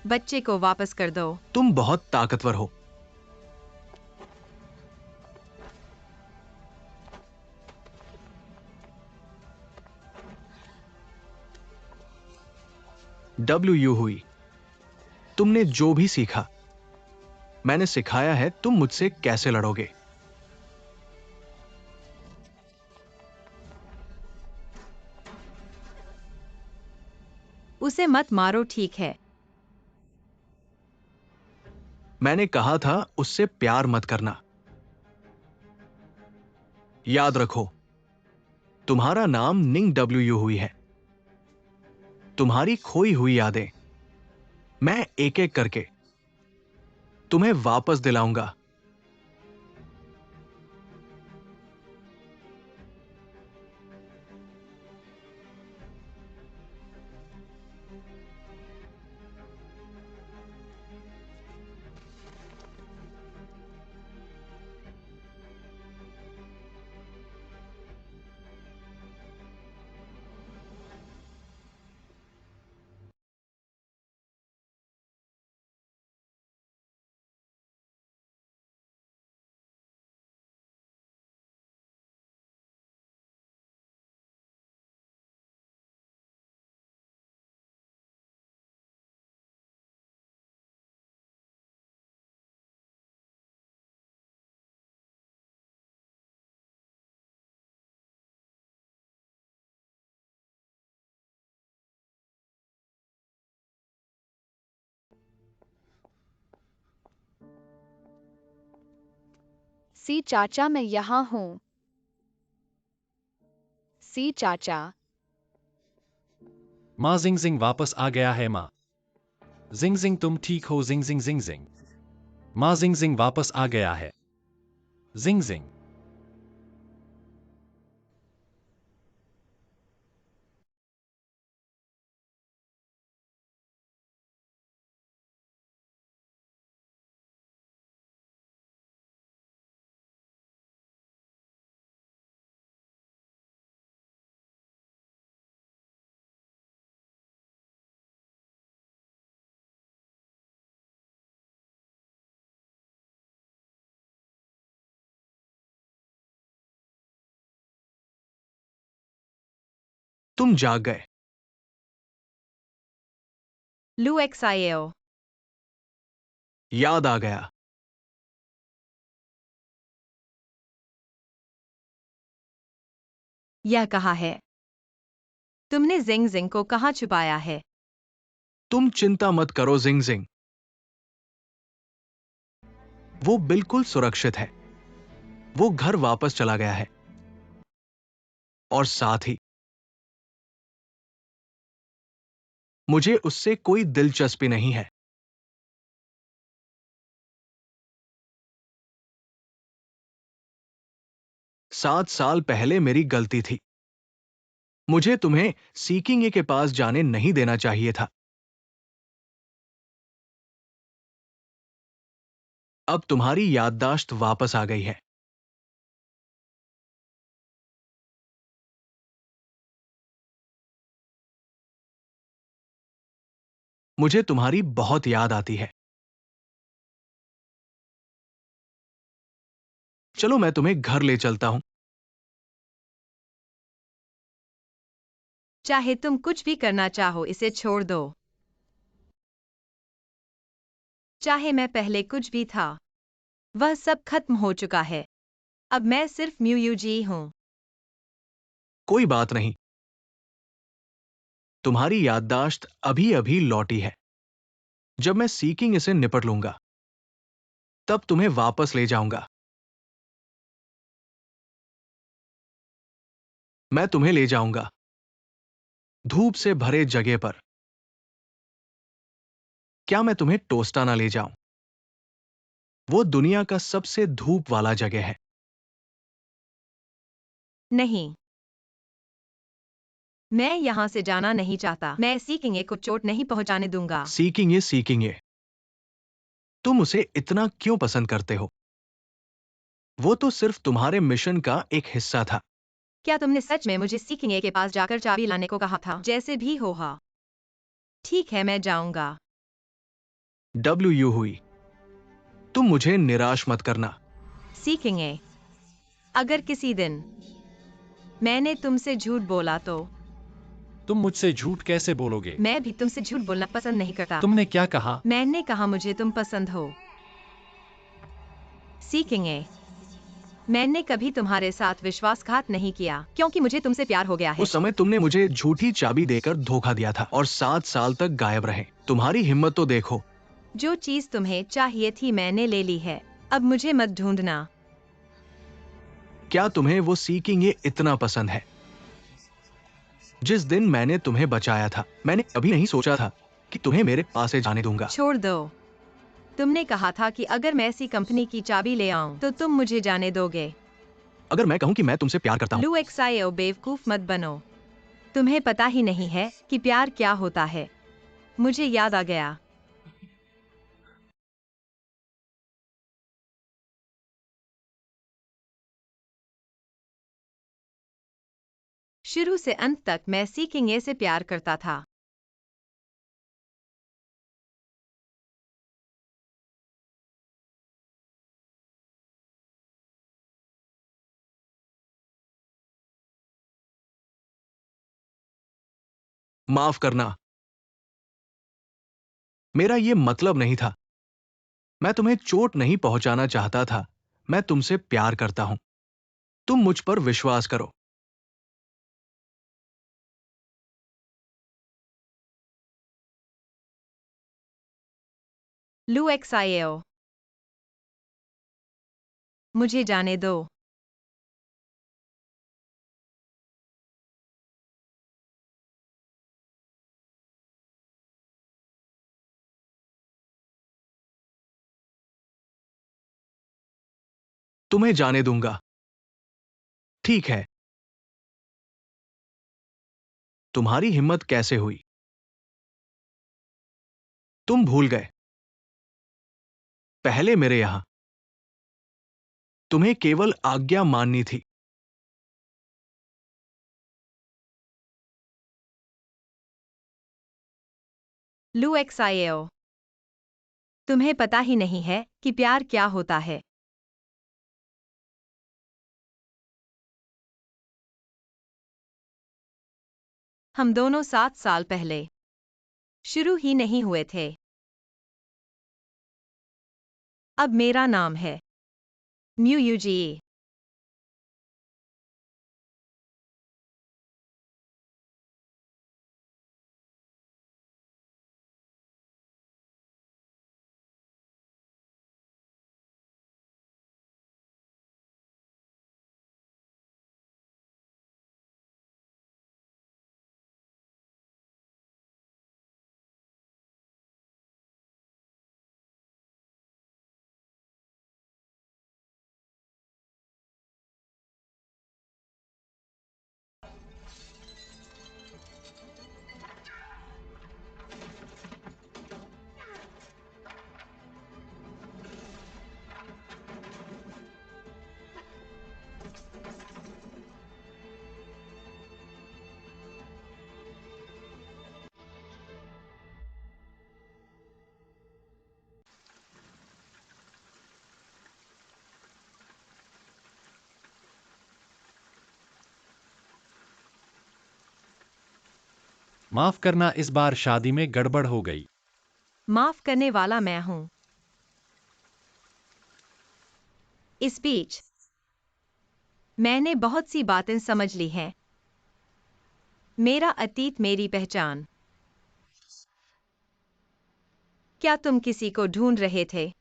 बच्चे को वापस कर दो। तुम बहुत ताकतवर हो। डब्ल्यू हुई। तुमने जो भी सीखा, मैंने सिखाया है तुम मुझसे कैसे लड़ोगे। उसे मत मारो, ठीक है? मैंने कहा था उससे प्यार मत करना। याद रखो, तुम्हारा नाम निंग डब्ल्यू हुई है। तुम्हारी खोई हुई यादें मैं एक एक करके तुम्हें वापस दिलाऊंगा। सी चाचा, मैं यहाँ हूँ। सी चाचा। माँ जिंग जिंग वापस आ गया है माँ। जिंग जिंग तुम ठीक हो? जिंग जिंग जिंग जिंग। माँ जिंग जिंग वापस आ गया है। जिंग जिंग। तुम जाग गए। लू एक्सआईओ। याद आ गया। यह कहाँ है? तुमने जिंग जिंग को कहाँ छुपाया है? तुम चिंता मत करो जिंग जिंग, वो बिल्कुल सुरक्षित है। वो घर वापस चला गया है और साथ ही मुझे उससे कोई दिलचस्पी नहीं है। 7 साल पहले मेरी गलती थी। मुझे तुम्हें सीकिंग के पास जाने नहीं देना चाहिए था। अब तुम्हारी याददाश्त वापस आ गई है। मुझे तुम्हारी बहुत याद आती है। चलो मैं तुम्हें घर ले चलता हूं। चाहे तुम कुछ भी करना चाहो, इसे छोड़ दो। चाहे मैं पहले कुछ भी था, वह सब खत्म हो चुका है। अब मैं सिर्फ म्यूयूजी हूँ। कोई बात नहीं, तुम्हारी याददाश्त अभी अभी लौटी है। जब मैं सीकिंग इसे निपट लूंगा, तब तुम्हें वापस ले जाऊंगा। मैं तुम्हें ले जाऊंगा धूप से भरे जगह पर। क्या मैं तुम्हें टोस्टाना ले जाऊं? वो दुनिया का सबसे धूप वाला जगह है। नहीं, मैं यहाँ से जाना नहीं चाहता। मैं सीकिंग को चोट नहीं पहुँचाने दूंगा। सीकिंग ये तुम उसे इतना क्यों पसंद करते हो? वो तो सिर्फ तुम्हारे मिशन का एक हिस्सा था। क्या तुमने सच में मुझे सीखेंगे के पास जाकर चाबी लाने को कहा था? जैसे भी हो हाँ। ठीक है, मैं जाऊंगा। डब्ल्यू हुई, तुम मुझे निराश मत करना। सीखेंगे। अगर किसी दिन मैंने तुमसे झूठ बोला तो तुम मुझसे झूठ कैसे बोलोगे? मैं भी तुमसे झूठ बोलना पसंद नहीं करता। तुमने क्या कहा? मैंने कहा मुझे तुम पसंद हो। सीखेंगे। मैंने कभी तुम्हारे साथ विश्वासघात नहीं किया क्योंकि मुझे तुमसे प्यार हो गया है। उस समय तुमने मुझे झूठी चाबी देकर धोखा दिया था और 7 साल तक गायब रहे। तुम्हारी हिम्मत तो देखो। जो चीज तुम्हें चाहिए थी मैंने ले ली है। अब मुझे मत ढूंढना। क्या तुम्हें वो सीकिंग ये इतना पसंद है? जिस दिन मैंने तुम्हें बचाया था, मैंने कभी नहीं सोचा था कि तुम्हें मेरे पास से जाने दूंगा। छोड़ दो। तुमने कहा था कि अगर मैं ऐसी कंपनी की चाबी ले आऊं तो तुम मुझे जाने दोगे। अगर मैं कहूं कि मैं तुमसे प्यार करता हूं, लू एक्सायो, बेवकूफ मत बनो। तुम्हें पता ही नहीं है कि प्यार क्या होता है। मुझे याद आ गया। शुरू से अंत तक मैं सीखेंगे से प्यार करता था। माफ करना। मेरा ये मतलब नहीं था। मैं तुम्हें चोट नहीं पहुंचाना चाहता था। मैं तुमसे प्यार करता हूं। तुम मुझ पर विश्वास करो। लू एक्सायो, मुझे जाने दो। तुम्हें जाने दूंगा। ठीक है। तुम्हारी हिम्मत कैसे हुई? तुम भूल गए। पहले मेरे यहां तुम्हें केवल आज्ञा माननी थी। लू एक्सायो, तुम्हें पता ही नहीं है कि प्यार क्या होता है। हम दोनों 7 साल पहले शुरू ही नहीं हुए थे। अब मेरा नाम है म्यू यूजी। माफ करना, इस बार शादी में गड़बड़ हो गई। माफ करने वाला मैं हूं। इस बीच मैंने बहुत सी बातें समझ ली हैं। मेरा अतीत, मेरी पहचान। क्या तुम किसी को ढूंढ रहे थे?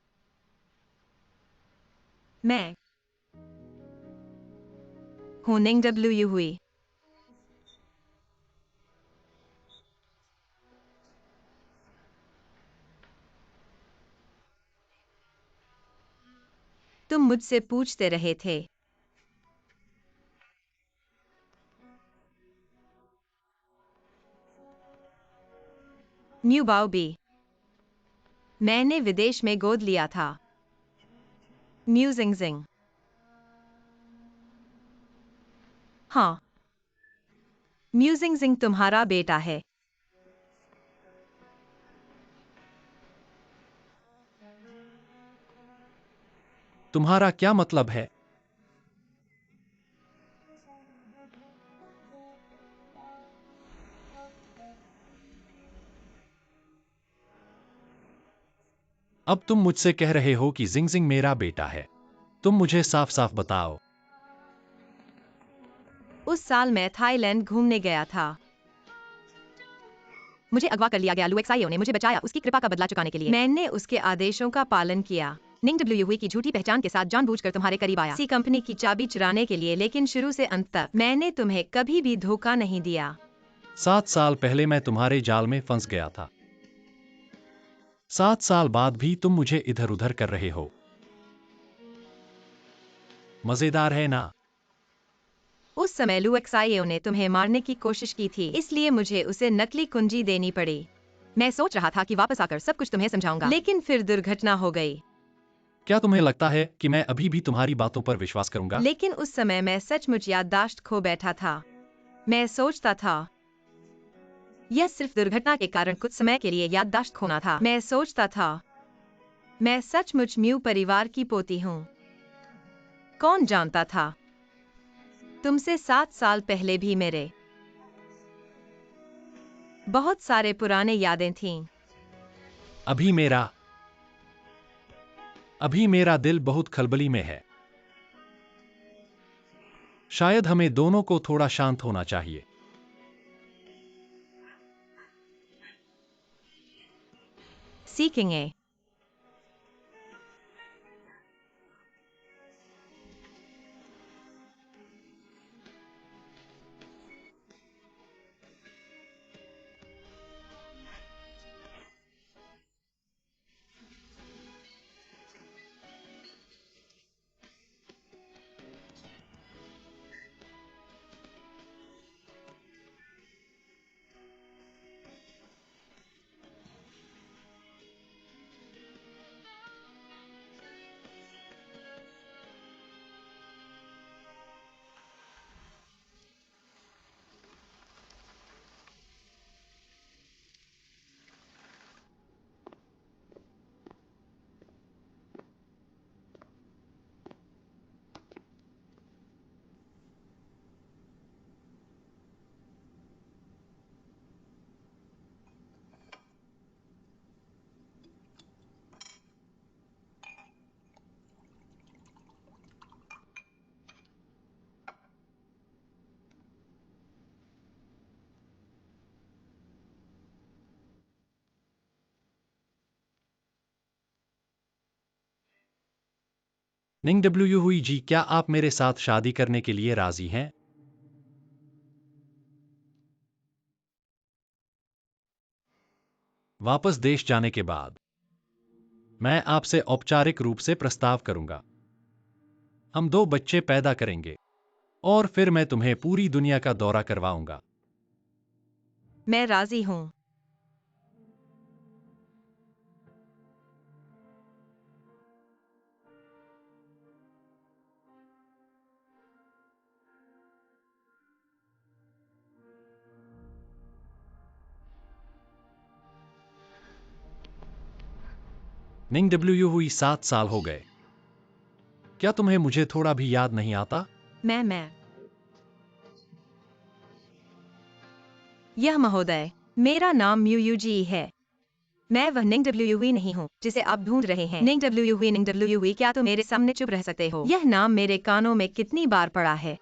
मैं हूं निंग डब्ल्यू हुई। तुम मुझसे पूछते रहे थे। म्यू बाओबी, मैंने विदेश में गोद लिया था। म्यू जिंगजिंग, हाँ, म्यूजिंग जिंग तुम्हारा बेटा है। तुम्हारा क्या मतलब है? अब तुम मुझसे कह रहे हो कि जिंग जिंग मेरा बेटा है। तुम मुझे साफ साफ बताओ। उस साल मैं थाईलैंड घूमने गया था। मुझे अगवा कर लिया गया। लुएक्साइयो ने मुझे बचाया उसकी कृपा का बदला चुकाने के लिए। मैंने उसके आदेशों का पालन किया। निंग डब्ल्यू हुई की झूठी पहचान के साथ जानबूझकर तुम्हारे करीब आया सी कंपनी की चाबी चुराने के लिए, लेकिन शुरू से अंत तक मैंने तुम्हें कभी भी धोखा नहीं दिया। 7 साल पहले मैं तुम्हारे जाल में फंस गया था। 7 साल बाद भी तुम मुझे इधर उधर कर रहे हो। मजेदार है ना? उस समय लुएक्साइयो ने तुम्हें मारने की कोशिश की थी, इसलिए मुझे उसे नकली कुंजी देनी पड़ी। मैं सोच रहा था कि वापस आकर सब कुछ तुम्हें समझाऊंगा, लेकिन फिर दुर्घटना हो गई। क्या तुम्हें लगता है कि मैं अभी भी तुम्हारी बातों पर विश्वास करूंगा? लेकिन उस समय मैं सचमुच याददाश्त खो बैठा था। मैं सोचता था यह सिर्फ दुर्घटना के कारण कुछ समय के लिए याददाश्त खोना था। मैं सोचता था मैं सचमुच म्यू परिवार की पोती हूँ। कौन जानता था तुमसे 7 साल पहले भी मेरे बहुत सारे पुराने यादें थीं। अभी मेरा दिल बहुत खलबली में है। शायद हमें दोनों को थोड़ा शांत होना चाहिए। सीखेंगे। निंग डब्ल्यू हुई जी, क्या आप मेरे साथ शादी करने के लिए राजी हैं? वापस देश जाने के बाद मैं आपसे औपचारिक रूप से प्रस्ताव करूंगा। हम 2 बच्चे पैदा करेंगे और फिर मैं तुम्हें पूरी दुनिया का दौरा करवाऊंगा। मैं राजी हूँ। निंग डब्ल्यू हुई 7 साल हो गए। क्या तुम्हें मुझे थोड़ा भी याद नहीं आता? मैं यह महोदय, मेरा नाम म्यूयूजी है। मैं वह निंग डब्ल्यू नहीं हूँ जिसे आप ढूंढ रहे हैं। निंग डब्ल्यू, क्या तुम मेरे सामने चुप रह सकते हो? यह नाम मेरे कानों में कितनी बार पड़ा है।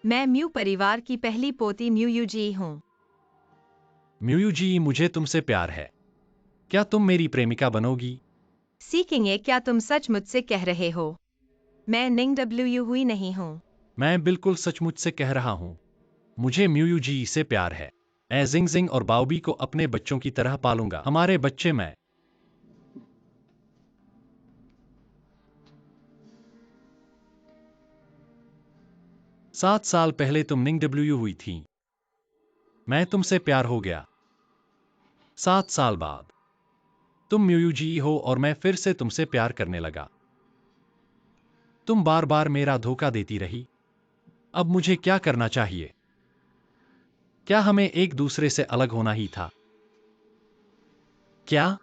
मैं म्यू परिवार की पहली पोती म्यूयूजी हूँ। म्यू जी, मुझे तुमसे प्यार है। क्या तुम मेरी प्रेमिका बनोगी? सीखेंगे। क्या तुम सच मुझसे कह रहे हो? मैं निंग डब्ल्यू हुई नहीं हूँ। मैं बिल्कुल सचमुच से कह रहा हूं। मुझे म्यू जी से प्यार है। मैं जिंग जिंग और बाओबी को अपने बच्चों की तरह पालूंगा। हमारे बच्चे मैं 7 साल पहले तुम निंग डब्ल्यू हुई थी। मैं तुमसे प्यार हो गया। 7 साल बाद तुम म्यू जी हो और मैं फिर से तुमसे प्यार करने लगा। तुम बार बार मेरा धोखा देती रही। अब मुझे क्या करना चाहिए? क्या हमें एक दूसरे से अलग होना ही था? क्या?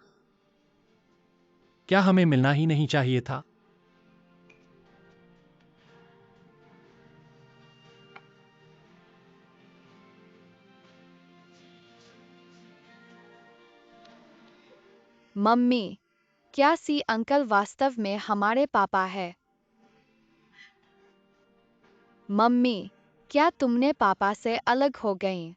क्या हमें मिलना ही नहीं चाहिए था? मम्मी, क्या सी अंकल वास्तव में हमारे पापा है? मम्मी, क्या तुमने पापा से अलग हो गई?